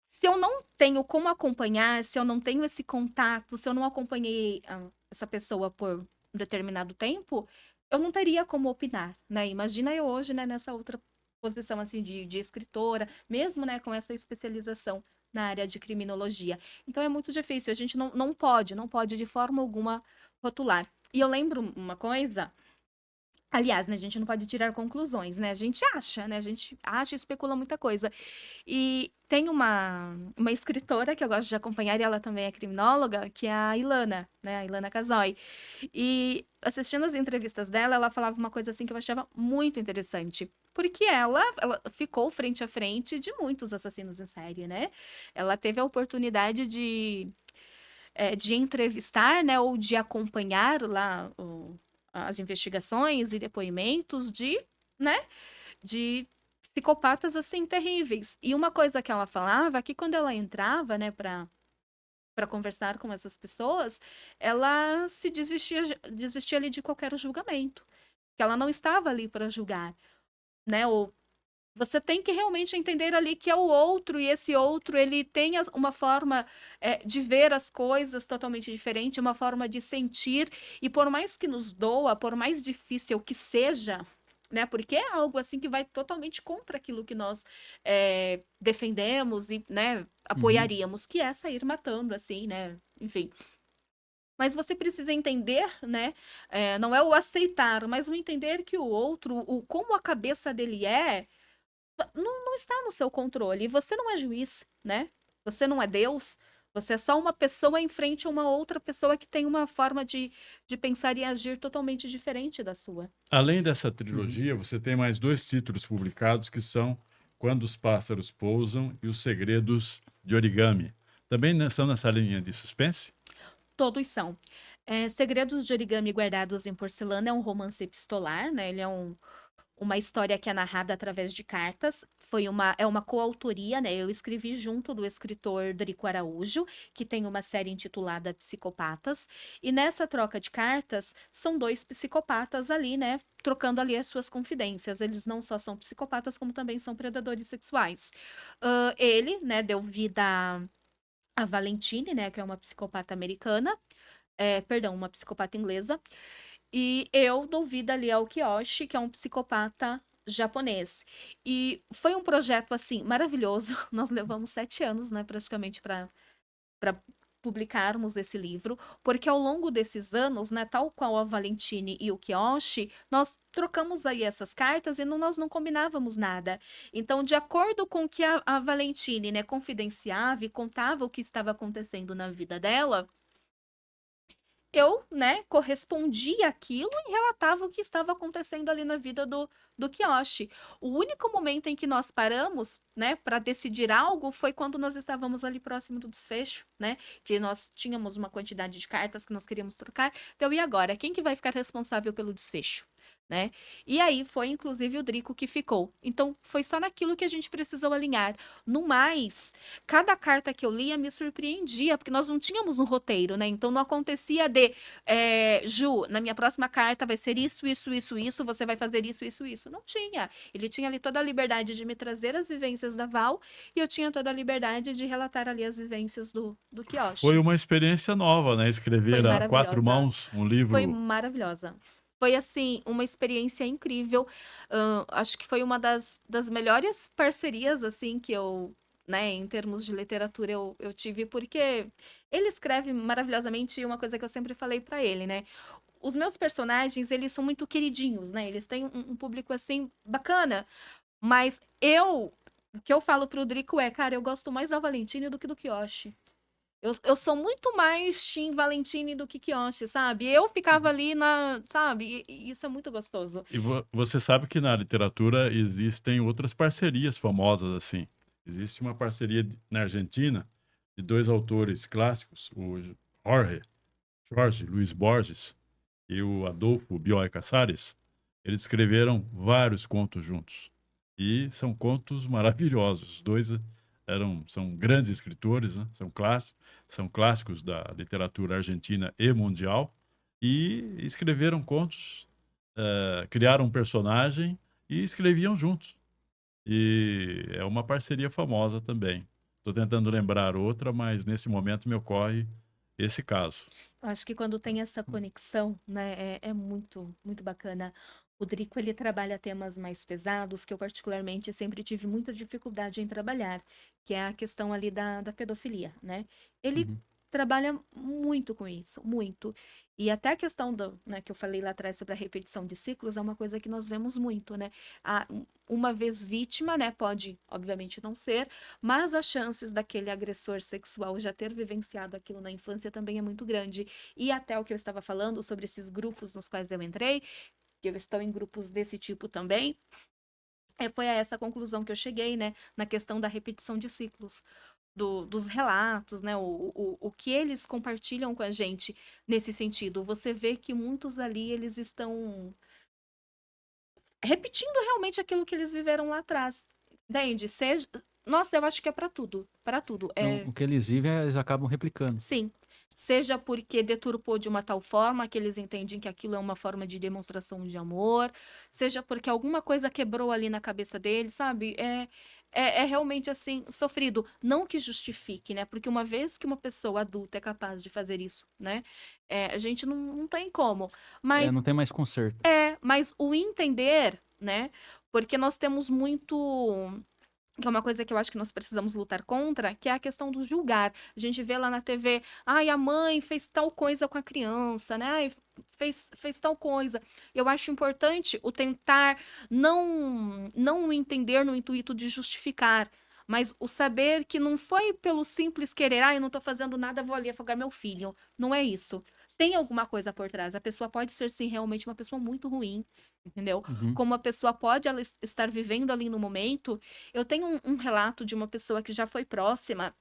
se eu não tenho como acompanhar, se eu não tenho esse contato, se eu não acompanhei essa pessoa por um determinado tempo, eu não teria como opinar, né? Imagina eu hoje, né, nessa outra posição, assim, de escritora, mesmo, né, com essa especialização na área de criminologia. Então, é muito difícil, a gente não pode de forma alguma rotular. E eu lembro uma coisa. Aliás, né, a gente não pode tirar conclusões, né? A gente acha, né? A gente acha e especula muita coisa. E tem uma escritora que eu gosto de acompanhar, e ela também é criminóloga, que é a Ilana, né? A Ilana Casoy. E assistindo as entrevistas dela, ela falava uma coisa assim que eu achava muito interessante. Porque ela ficou frente a frente de muitos assassinos em série, né? Ela teve a oportunidade de entrevistar, né? Ou de acompanhar lá as investigações e depoimentos né, de psicopatas, assim, terríveis. E uma coisa que ela falava é que quando ela entrava, né, para conversar com essas pessoas, ela se desvestia ali de qualquer julgamento, que ela não estava ali para julgar, né? Ou você tem que realmente entender ali que é o outro, e esse outro, ele tem uma forma de ver as coisas totalmente diferente, uma forma de sentir, e por mais que nos doa, por mais difícil que seja, né? Porque é algo assim que vai totalmente contra aquilo que nós defendemos e, né, apoiaríamos, que é sair matando, assim, né? Enfim. Mas você precisa entender, né? Não é o aceitar, mas o entender que o outro, como a cabeça dele não está no seu controle. E você não é juiz, né? Você não é Deus. Você é só uma pessoa em frente a uma outra pessoa que tem uma forma de pensar e agir totalmente diferente da sua. Além dessa trilogia, você tem mais 2 títulos publicados que são Quando os Pássaros Pousam e Os Segredos de Origami. Também são nessa linha de suspense? Todos são. Segredos de Origami Guardados em Porcelana é um romance epistolar, né? Ele é uma história que é narrada através de cartas. É uma coautoria, né? Eu escrevi junto do escritor Drico Araújo, que tem uma série intitulada Psicopatas. E nessa troca de cartas, são 2 psicopatas ali, né? Trocando ali as suas confidências. Eles não só são psicopatas, como também são predadores sexuais. Ele, né, deu vida a Valentine, né? Que é uma psicopata americana. Perdão, uma psicopata inglesa. E eu dou vida ali ao Kiyoshi, que é um psicopata japonês. E foi um projeto, assim, maravilhoso. Nós levamos 7 anos, né, praticamente, para publicarmos esse livro, porque ao longo desses anos, né, tal qual a Valentine e o Kiyoshi, nós trocamos aí essas cartas e nós não combinávamos nada. Então, de acordo com o que a Valentine, né, confidenciava e contava o que estava acontecendo na vida dela, eu, né, correspondia àquilo e relatava o que estava acontecendo ali na vida do Kiyoshi. O único momento em que nós paramos, né, para decidir algo foi quando nós estávamos ali próximo do desfecho, né, que nós tínhamos uma quantidade de cartas que nós queríamos trocar. Então, e agora? Quem que vai ficar responsável pelo desfecho? Né? E aí foi inclusive o Drico que ficou. Então foi só naquilo que a gente precisou alinhar. No mais, cada carta que eu lia me surpreendia, porque nós não tínhamos um roteiro, né? Então não acontecia Ju, na minha próxima carta vai ser isso, isso, isso, isso, você vai fazer isso, isso, isso. Não tinha. Ele tinha ali toda a liberdade de me trazer as vivências da Val e eu tinha toda a liberdade de relatar ali as vivências do Foi Kiyoshi. uma experiência nova, né? Foi Escrever a 4 maravilhosa. mãos um Foi livro. maravilhosa. Foi, assim, uma experiência incrível. Acho que foi uma das melhores parcerias, assim, que eu, né, em termos de literatura, eu tive, porque ele escreve maravilhosamente, e uma coisa que eu sempre falei pra ele, né? Os meus personagens, eles são muito queridinhos, né? Eles têm um público, assim, bacana. Mas o que eu falo pro Drico cara, eu gosto mais da Valentine do que do Kiyoshi. Eu sou muito mais Team Valentine do que Kiyoshi, sabe? Eu ficava ali sabe? E isso é muito gostoso. E você sabe que na literatura existem outras parcerias famosas assim. Existe uma parceria na Argentina de 2 autores clássicos, o Jorge Luiz Borges e o Adolfo Bioy Casares. Eles escreveram vários contos juntos e são contos maravilhosos. Os 2 são grandes escritores, né? São clássicos da literatura argentina e mundial e escreveram contos, criaram um personagem e escreviam juntos. E é uma parceria famosa também. Estou tentando lembrar outra, mas nesse momento me ocorre esse caso. Acho que quando tem essa conexão, né, é muito, muito bacana. O Drico, ele trabalha temas mais pesados, que eu particularmente sempre tive muita dificuldade em trabalhar, que é a questão ali da pedofilia, né? Ele Uhum. trabalha muito com isso, muito. E até a questão né, que eu falei lá atrás sobre a repetição de ciclos é uma coisa que nós vemos muito, né? Uma vez vítima, né, pode, obviamente, não ser, mas as chances daquele agressor sexual já ter vivenciado aquilo na infância também é muito grande. E até o que eu estava falando sobre esses grupos nos quais eu entrei, que eu estou em grupos desse tipo também, foi a essa conclusão que eu cheguei, né, na questão da repetição de ciclos. Dos relatos, né? O que eles compartilham com a gente nesse sentido. Você vê que muitos ali, eles estão repetindo realmente aquilo que eles viveram lá atrás. Entende? Nossa, eu acho que é para tudo. Para tudo. Então, o que eles vivem, eles acabam replicando. Sim. Seja porque deturpou de uma tal forma que eles entendem que aquilo é uma forma de demonstração de amor, seja porque alguma coisa quebrou ali na cabeça deles, sabe? É realmente assim, sofrido. Não que justifique, né? Porque uma vez que uma pessoa adulta é capaz de fazer isso, né? A gente não tem como. Mas Não tem mais conserto. mas o entender, né? Porque nós temos muito. Que é uma coisa que eu acho que nós precisamos lutar contra, que é a questão do julgar. A gente vê lá na TV, ai, a mãe fez tal coisa com a criança, né? Ai, fez tal coisa. Eu acho importante o tentar não o entender no intuito de justificar, mas o saber que não foi pelo simples querer, ai, eu não tô fazendo nada, vou ali afogar meu filho. Não é isso. Tem alguma coisa por trás. A pessoa pode ser, sim, realmente uma pessoa muito ruim, entendeu? Uhum. Como a pessoa pode ela estar vivendo ali no momento. Eu tenho um relato de uma pessoa que já foi próxima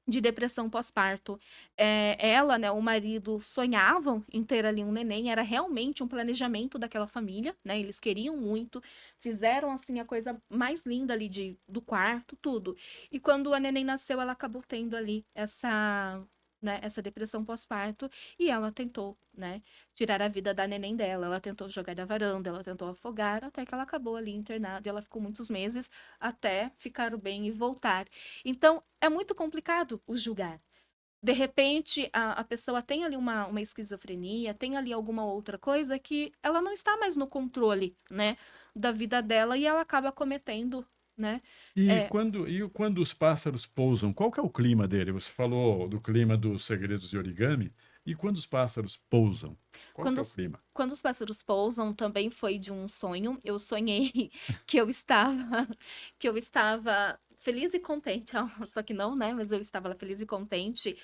de depressão pós-parto. Ela, né, o marido sonhavam em ter ali um neném, era realmente um planejamento daquela família, né? Eles queriam muito, fizeram assim a coisa mais linda ali do quarto, tudo. E quando a neném nasceu, ela acabou tendo ali essa depressão pós-parto e ela tentou, né, tirar a vida da neném dela. Ela tentou jogar da varanda, ela tentou afogar, até que ela acabou ali internada e ela ficou muitos meses até ficar bem e voltar. Então, é muito complicado o julgar. De repente, a pessoa tem ali uma esquizofrenia, tem ali alguma outra coisa que ela não está mais no controle, né, da vida dela e ela acaba cometendo, né? E quando os pássaros pousam, qual que é o clima dele? Você falou do clima dos Segredos de Origami. E quando os pássaros pousam, qual que Quando é o os, clima? quando os pássaros pousam, também foi de um sonho. Eu sonhei que eu estava, que eu estava feliz e contente. Só que não, né? Mas eu estava lá feliz e contente,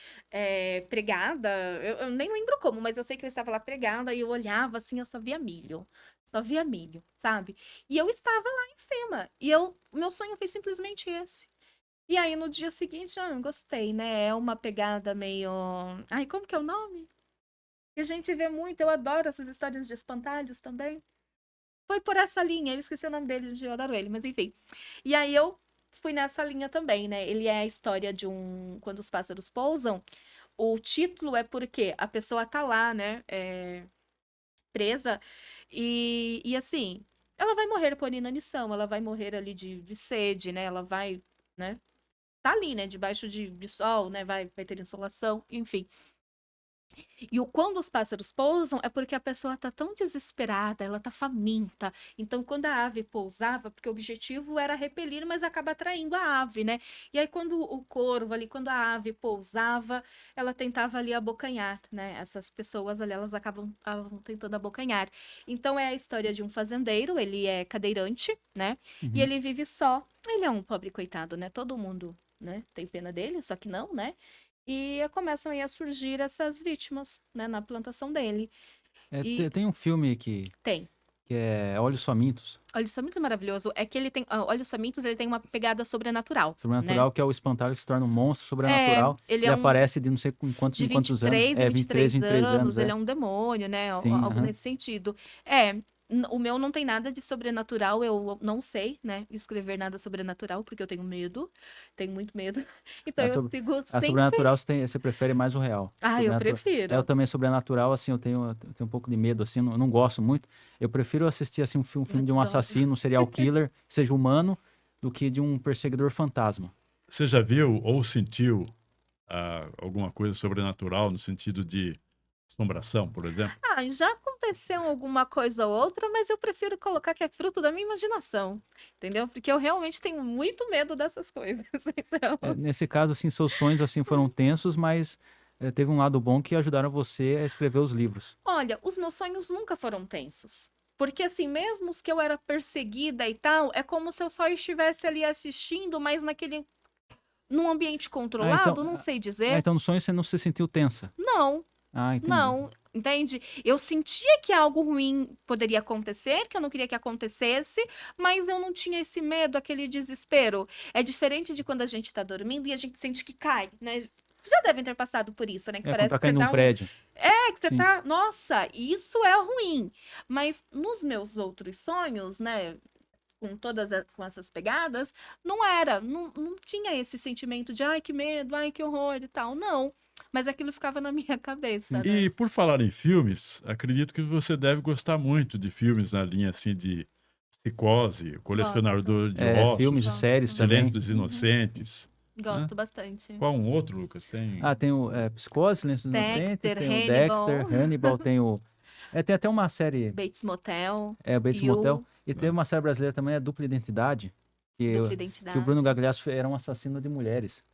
pregada. Eu nem lembro como, mas eu sei que eu estava lá pregada e eu olhava assim, eu só via milho. Só via milho, sabe? E eu estava lá em cima. Meu sonho foi simplesmente esse. E aí, no dia seguinte, eu gostei, né? É uma pegada meio. Ai, como que é o nome? E a gente vê muito, eu adoro essas histórias de espantalhos também. Foi por essa linha, eu esqueci o nome dele, gente, eu adoro ele, mas enfim. E aí eu fui nessa linha também, né? Ele é a história de quando os pássaros pousam. O título é porque a pessoa tá lá, né? Presa. E assim, ela vai morrer por inanição, ela vai morrer ali de sede, né? Ela vai, né? Tá ali, né? Debaixo de sol, né? Vai ter insolação, enfim. E quando os pássaros pousam é porque a pessoa tá tão desesperada, ela tá faminta. Então, quando a ave pousava, porque o objetivo era repelir, mas acaba atraindo a ave, né? E aí, quando o corvo ali, quando a ave pousava, ela tentava ali abocanhar, né? Essas pessoas ali, elas acabam tentando abocanhar. Então, é a história de um fazendeiro, ele é cadeirante, né? E Uhum. ele vive só. Ele é um pobre coitado, né? Todo mundo, né, tem pena dele, só que não, né? E começam aí a surgir essas vítimas, né, na plantação dele. E Tem um filme que tem. é Olhos Famintos, Olhos Famintos é maravilhoso. É que ele tem. Olhos Famintos, ele tem uma pegada sobrenatural, né? sobrenatural, que é o espantalho que se torna um monstro sobrenatural. Ele Ele é aparece de não sei com quantos de em quantos anos. 23 e 23, 23 anos, anos, ele é um demônio, né? Sim, Algo aham. nesse sentido. O meu não tem nada de sobrenatural, eu não sei, né, escrever nada sobrenatural, porque eu tenho muito medo. Então A, eu sob- sigo a sempre. sobrenatural você prefere mais o real. Eu Eu prefiro. também sobrenatural, assim, eu tenho um pouco de medo, assim, não gosto muito. Eu prefiro assistir, assim, um Eu filme de um adoro. assassino, um serial killer, que seja humano, do que de um perseguidor fantasma. Você já viu ou sentiu alguma coisa sobrenatural no sentido de assombração, por exemplo? Já aconteceu alguma coisa ou outra, mas eu prefiro colocar que é fruto da minha imaginação, entendeu? Porque eu realmente tenho muito medo dessas coisas. Então, Nesse caso, assim, seus sonhos, assim, foram tensos, mas teve um lado bom que ajudaram você a escrever os livros. olha, os meus sonhos nunca foram tensos. Porque assim, mesmo os que eu era perseguida e tal, é como se eu só estivesse ali assistindo, mas num ambiente Ah, então, controlado, não sei dizer. então no sonho você não se sentiu tensa. Não, Ah, entendi. não, entende? Eu sentia que algo ruim poderia acontecer, que eu não queria que acontecesse, mas eu não tinha esse medo, aquele desespero. É diferente de quando a gente tá dormindo e a gente sente que cai, né? Já devem ter passado por isso, né? Que Quando parece tá que você caindo dá um prédio. que você Sim. tá. Nossa, isso é ruim. Mas nos meus outros sonhos, né? Com essas pegadas, não era. Não tinha esse sentimento de ai, que medo, ai, que horror e tal. Não. Mas aquilo ficava na minha cabeça, Sim. né? E por falar em filmes, acredito que você deve gostar muito de filmes na linha assim de Psicose, Gosto. Colecionador de Filmes e Ossos, séries Gosto. Silêncio também. dos Uhum. Inocentes, né? Gosto bastante. Qual um outro, Lucas? Tem Tem o Psicose, Silêncio dos Inocentes, Dexter, tem o Hannibal, Dexter, Hannibal, tem o... tem até uma série, Bates Motel, o Bates Motel, You, e tem uma série brasileira também, a Dupla Identidade, Dupla que o Bruno Identidade. Gagliasso era um assassino de mulheres.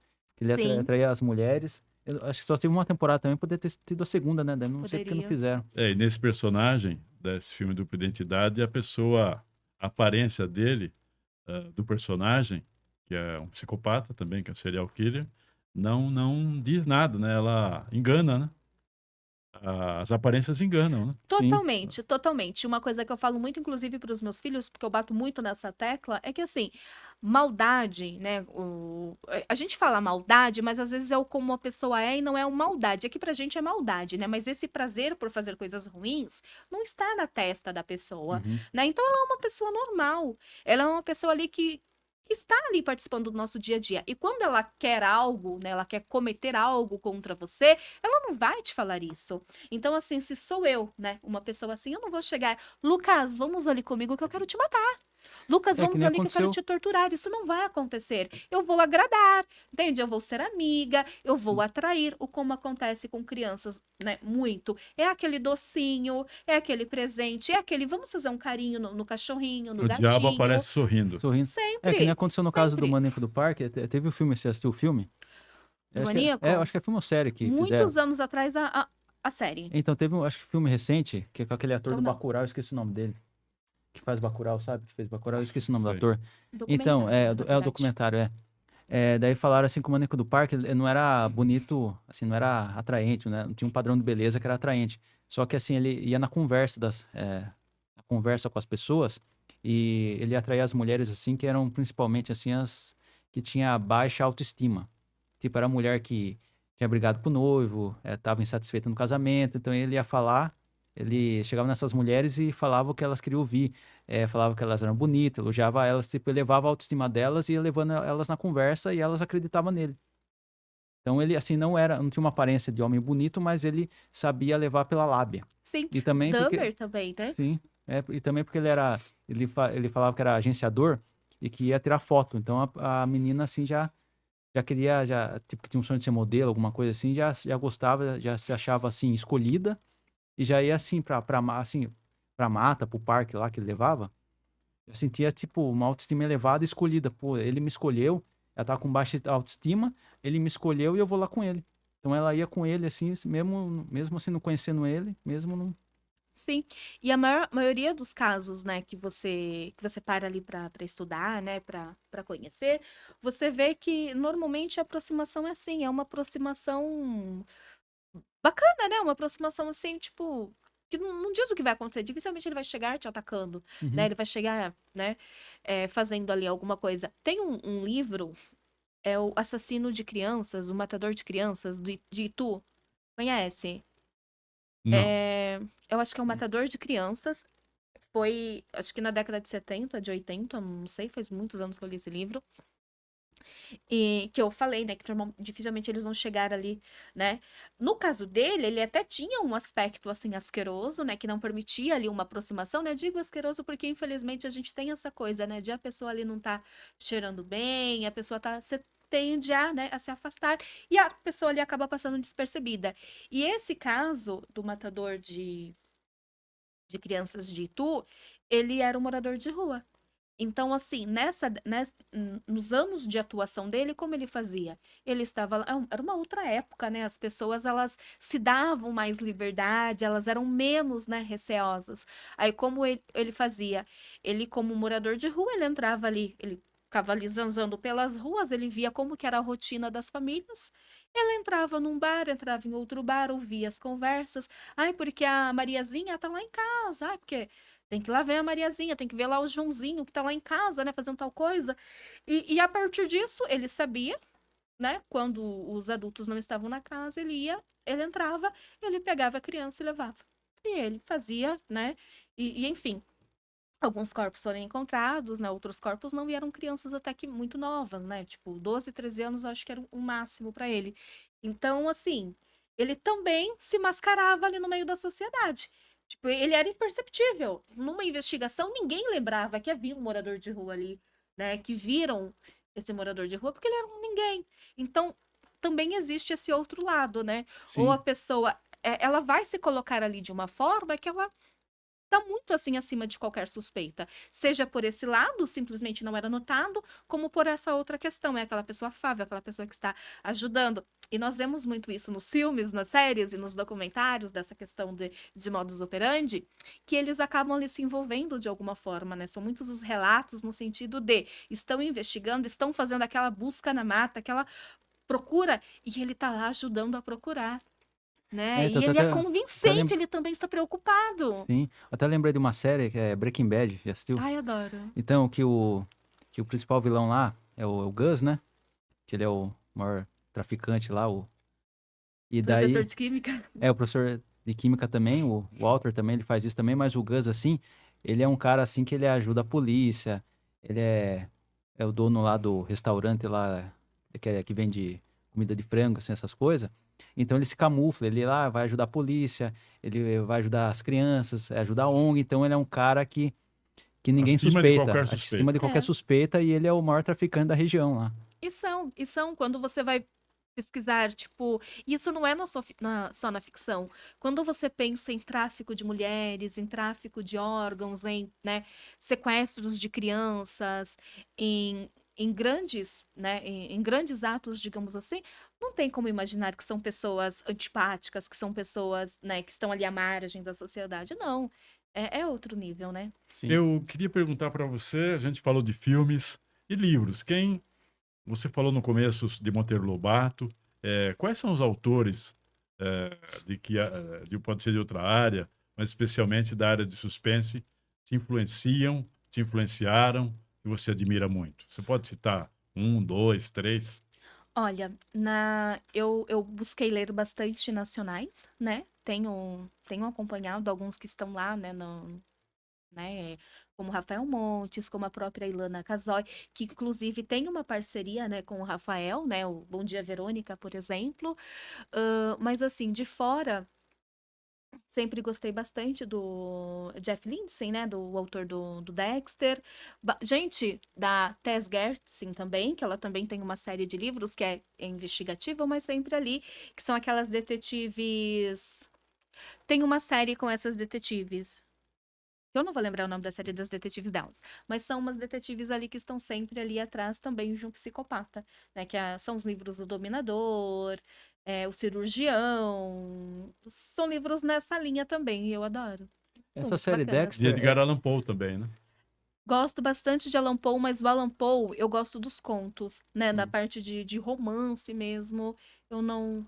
Ele Sim, atraía as mulheres. Eu acho que só teve uma temporada também, poderia ter tido a segunda, né? Daí não sei porque não poderia. fizeram. E nesse personagem desse filme Dupla Identidade, a aparência dele, do personagem, que é um psicopata também, que é um serial killer, não diz nada, né? Ela engana, né? As aparências enganam, né? Sim. Totalmente, totalmente. Uma coisa que eu falo muito, inclusive, para os meus filhos, porque eu bato muito nessa tecla, é que assim, maldade, né? A gente fala maldade, mas às vezes é o como a pessoa é e não é uma maldade. Aqui pra gente é maldade, né? Mas esse prazer por fazer coisas ruins não está na testa da pessoa, Uhum. né? Então ela é uma pessoa normal. Ela é uma pessoa ali que está ali participando do nosso dia a dia. E quando ela quer algo, né? Ela quer cometer algo contra você, ela não vai te falar isso. Então, assim, se sou eu, né, uma pessoa assim, eu não vou chegar, Lucas, vamos ali comigo que eu quero te matar. Lucas, Que vamos nem ali que eu quero aconteceu. te torturar. Isso não vai acontecer. Eu vou agradar, entende? Eu vou ser amiga, eu vou Sim. atrair, o como acontece com crianças, né? Muito. É aquele docinho, é aquele presente, é aquele vamos fazer um carinho no cachorrinho, no O diabo gatinho. aparece sorrindo. Sorrindo. Que nem Sempre, aconteceu no caso do sempre. Maníaco do Parque. Teve o filme, você assistiu o filme? Do Eu Maníaco, acho que é filme ou série que fizeram. muitos anos atrás, a série. Então, teve acho que filme recente, que é com aquele ator Então, do não. Bacurau, eu esqueci o nome dele. Que faz Bacurau, sabe? Que fez Bacurau, eu esqueci o nome do Sei. ator. Então, Documentário, na o verdade. documentário, daí falaram assim que o Maníaco do Parque ele não era bonito, assim, não era atraente, né? Não tinha um padrão de beleza que era atraente. Só que assim, ele ia na conversa na conversa com as pessoas e ele atraía as mulheres assim que eram principalmente assim as que tinha baixa autoestima. Tipo, era a mulher que tinha brigado com o noivo, estava insatisfeita no casamento, então ele ia falar, ele chegava nessas mulheres e falava o que elas queriam ouvir. Falava que elas eram bonitas, elogiava elas, tipo, elevava a autoestima delas e ia levando elas na conversa e elas acreditavam nele. Então ele, assim, não tinha uma aparência de homem bonito, mas ele sabia levar pela lábia. Sim, E também porque, Dahmer também, né? sim, e também porque ele falava que era agenciador e que ia tirar foto. Então a menina, assim, já queria, tipo, que tinha um sonho de ser modelo, alguma coisa assim, já gostava, já se achava, assim, escolhida e já ia, assim, pra mata, pro parque lá que ele levava. Eu sentia, tipo, uma autoestima elevada e escolhida. Pô, ele me escolheu, ela tava com baixa autoestima, ele me escolheu e eu vou lá com ele. Então ela ia com ele, assim, mesmo assim, não conhecendo ele, mesmo não... Sim. E a maioria dos casos, né, que você para ali para estudar, né, para conhecer, você vê que normalmente a aproximação é assim, é uma aproximação bacana, né? Uma aproximação assim, tipo, que não diz o que vai acontecer. Dificilmente ele vai chegar te atacando, né? Uhum. Ele vai chegar, né, fazendo ali alguma coisa. Tem um livro, é o Assassino de Crianças, o Matador de Crianças, de Itu. Conhece? Não. Eu acho que é o Matador de Crianças. Foi, acho que na década de 70, de 80, não sei, faz muitos anos que eu li esse livro. E que eu falei, né, que dificilmente eles vão chegar ali, né? No caso dele, ele até tinha um aspecto, assim, asqueroso, né, que não permitia ali uma aproximação, né? Digo asqueroso porque, infelizmente, a gente tem essa coisa, né, de a pessoa ali não tá cheirando bem, a pessoa você tende né, a se afastar, e a pessoa ali acaba passando despercebida. E esse caso do matador de crianças de Itu, ele era um morador de rua. Então, assim, nos anos de atuação dele, como ele fazia? Ele estava lá, era uma outra época, né? As pessoas, elas se davam mais liberdade, elas eram menos, né, receosas. Aí, como ele fazia? Ele, como morador de rua, ele entrava ali, ele ficava ali zanzando pelas ruas, ele via como que era a rotina das famílias. Ele entrava num bar, entrava em outro bar, ouvia as conversas. Ai, porque a Mariazinha tá lá em casa. Ai, porque tem que ir lá ver a Mariazinha, tem que ver lá o Joãozinho que tá lá em casa, né, fazendo tal coisa. E a partir disso, ele sabia né? Quando os adultos não estavam na casa, ele entrava, ele pegava a criança e levava. E ele fazia, né? E enfim, alguns corpos foram encontrados, né? Outros corpos não, e eram crianças até que muito novas, né? Tipo, 12, 13 anos, eu acho que era o máximo para ele. Então, assim, ele também se mascarava ali no meio da sociedade. Tipo, ele era imperceptível. Numa investigação, ninguém lembrava que havia um morador de rua ali, né? Que viram esse morador de rua, porque ele era um ninguém. Então, também existe esse outro lado, né? Ou a Sim, pessoa, ela vai se colocar ali de uma forma que ela tá muito assim acima de qualquer suspeita. Seja por esse lado, simplesmente não era notado, como por essa outra questão, é aquela pessoa afável, aquela pessoa que está ajudando. E nós vemos muito isso nos filmes, nas séries e nos documentários, dessa questão de modus operandi, que eles acabam ali se envolvendo de alguma forma, né? São muitos os relatos no sentido de estão investigando, estão fazendo aquela busca na mata, aquela procura, e ele tá lá ajudando a procurar, né? então, E ele é até convincente, ele também está preocupado. sim, até lembrei de uma série que é Breaking Bad, já assistiu? Ai, adoro. Então, que o principal vilão lá é o Gus, né? Que ele é o maior traficante lá, e Professor daí de química. o professor de química também, o Walter também, ele faz isso também, mas o Gus, assim, ele é um cara, assim, que ele ajuda a polícia, ele é o dono lá do restaurante lá, que vende comida de frango, assim, essas coisas. Então ele se camufla, ele lá vai ajudar a polícia, ele vai ajudar as crianças, ajudar a ONG, então ele é um cara que ninguém Acima de suspeita, qualquer acima suspeito. de qualquer É. suspeita, e ele é o maior traficante da região lá. E são, quando você vai pesquisar, tipo, isso não é só na ficção. Quando você pensa em tráfico de mulheres, em tráfico de órgãos, em, né, sequestros de crianças, em grandes, né, em grandes atos, digamos assim, não tem como imaginar que são pessoas antipáticas, que são pessoas, né, que estão ali à margem da sociedade. Não. É outro nível, né? Sim. Eu queria perguntar para você, a gente falou de filmes e livros. Você falou no começo de Monteiro Lobato. Quais são os autores pode ser de outra área, mas especialmente da área de suspense, te influenciaram e você admira muito? Você pode citar um, dois, três? Olha, eu busquei ler bastante nacionais, né? Tenho acompanhado alguns que estão lá, né, né, como Rafael Montes, como a própria Ilana Casoy, que inclusive tem uma parceria, né, com o Rafael, né, o Bom Dia Verônica, por exemplo. Mas assim, de fora, sempre gostei bastante do Jeff Lindsay, né? Do autor do Dexter. Gente, da Tess Gertsen também, que ela também tem uma série de livros que é investigativa, mas sempre ali, que são aquelas detetives. Tem uma série com essas detetives. Eu não vou lembrar o nome da série das detetives delas, mas são umas detetives ali que estão sempre ali atrás também de um psicopata, né? São os livros do Dominador, o Cirurgião. São livros nessa linha também, e eu adoro. São Essa muito série bacanas. De Dexter Edgar Allan Poe também, né? Gosto bastante de Allan Poe, mas o Allan Poe eu gosto dos contos, né? Na Hum. parte de romance mesmo, eu não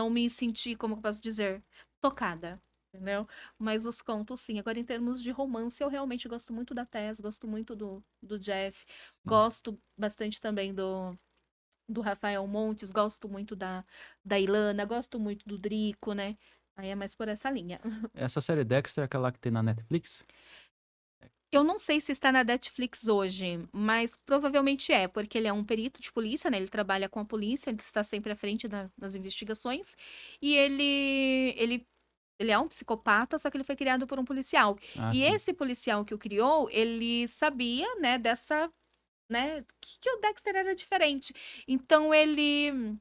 me senti, como que eu posso dizer, tocada, entendeu? Mas os contos, sim. Agora, em termos de romance, eu realmente gosto muito da Tess, gosto muito do Jeff, Sim. gosto bastante também do Rafael Montes, gosto muito da Ilana, gosto muito do Drico, né? Aí é mais por essa linha. Essa série Dexter é aquela que tem na Netflix? Eu não sei se está na Netflix hoje, mas provavelmente é, porque ele é um perito de polícia, né? Ele trabalha com a polícia, ele está sempre à frente das investigações. E ele é um psicopata, só que ele foi criado por um policial. Ah, E sim. esse policial que o criou, ele sabia, né, né, que o Dexter era diferente. Então ele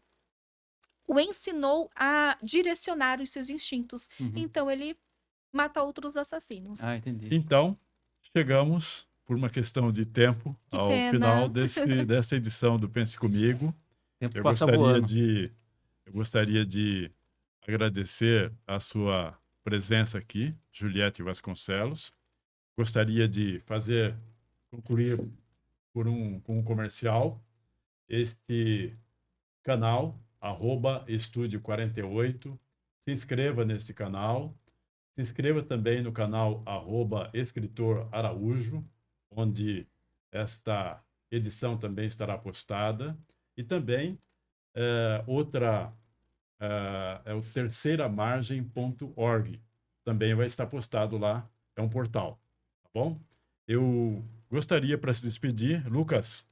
o ensinou a direcionar os seus instintos. Uhum. Então ele mata outros assassinos. Ah, entendi. Então, chegamos, por uma questão de tempo, Que ao final pena. dessa edição do Pense Comigo. O tempo Eu passa gostaria voando. de, eu gostaria de agradecer a sua presença aqui, Juliette Vasconcelos. Gostaria de concluir com um comercial. Este canal, Estúdio 48. Se inscreva nesse canal. Se inscreva também no canal Escritor Araújo, onde esta edição também estará postada. E também outra é o terceiramargem.org. Também vai estar postado lá, é um portal, tá bom? Eu gostaria, para se despedir, Lucas,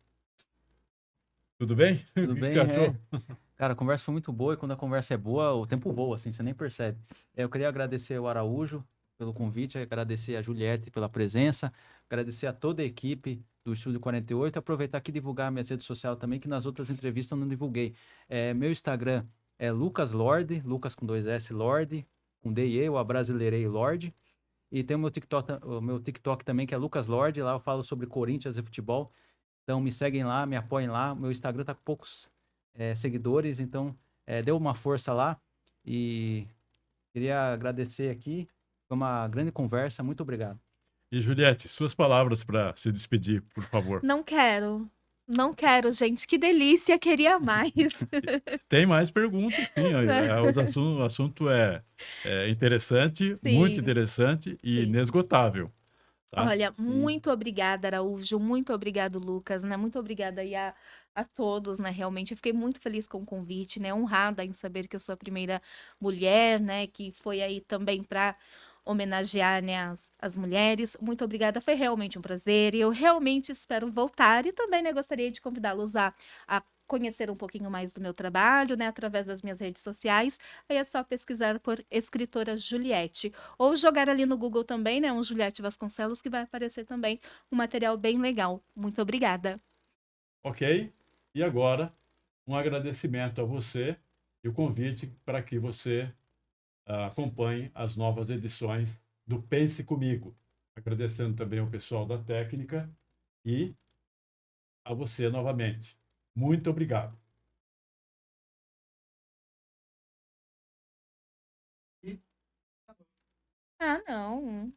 tudo bem? Tudo O que você bem? achou? Cara, a conversa foi muito boa e quando a conversa é boa, o tempo voa, assim, você nem percebe. Eu queria agradecer ao Araújo pelo convite, agradecer a Juliette pela presença, agradecer a toda a equipe do Estúdio 48 e aproveitar aqui e divulgar minhas redes sociais também, que nas outras entrevistas eu não divulguei. Meu Instagram é Lucas Lorde, Lucas com 2S, Lorde, com D e E, eu abrasileirei Lorde. E tem o meu TikTok também, que é Lucas Lorde, lá eu falo sobre Corinthians e futebol. Então me seguem lá, me apoiem lá. Meu Instagram tá com poucos seguidores, então dê uma força lá. E queria agradecer aqui. Foi uma grande conversa. Muito obrigado. E Juliette, suas palavras para se despedir, por favor. Não quero. Não quero, gente. Que delícia, queria mais. Tem mais perguntas, sim. O assunto é interessante, muito Sim, interessante e sim. inesgotável, tá? Olha, Sim. muito obrigada, Araújo. Muito obrigado, Lucas, né? Muito obrigada aí a todos, né? Realmente, eu fiquei muito feliz com o convite, né? Honrada em saber que eu sou a primeira mulher, né? Que foi aí também para homenagear, né, as mulheres. Muito obrigada, foi realmente um prazer e eu realmente espero voltar e também, né, gostaria de convidá-los a conhecer um pouquinho mais do meu trabalho, né, através das minhas redes sociais. Aí é só pesquisar por escritora Juliette. Ou jogar ali no Google também, né? Um Juliette Vasconcelos, que vai aparecer também um material bem legal. Muito obrigada. Ok? E agora, um agradecimento a você e o convite para que você acompanhe as novas edições do Pense Comigo. Agradecendo também ao pessoal da técnica e a você novamente. Muito obrigado. Ah, não.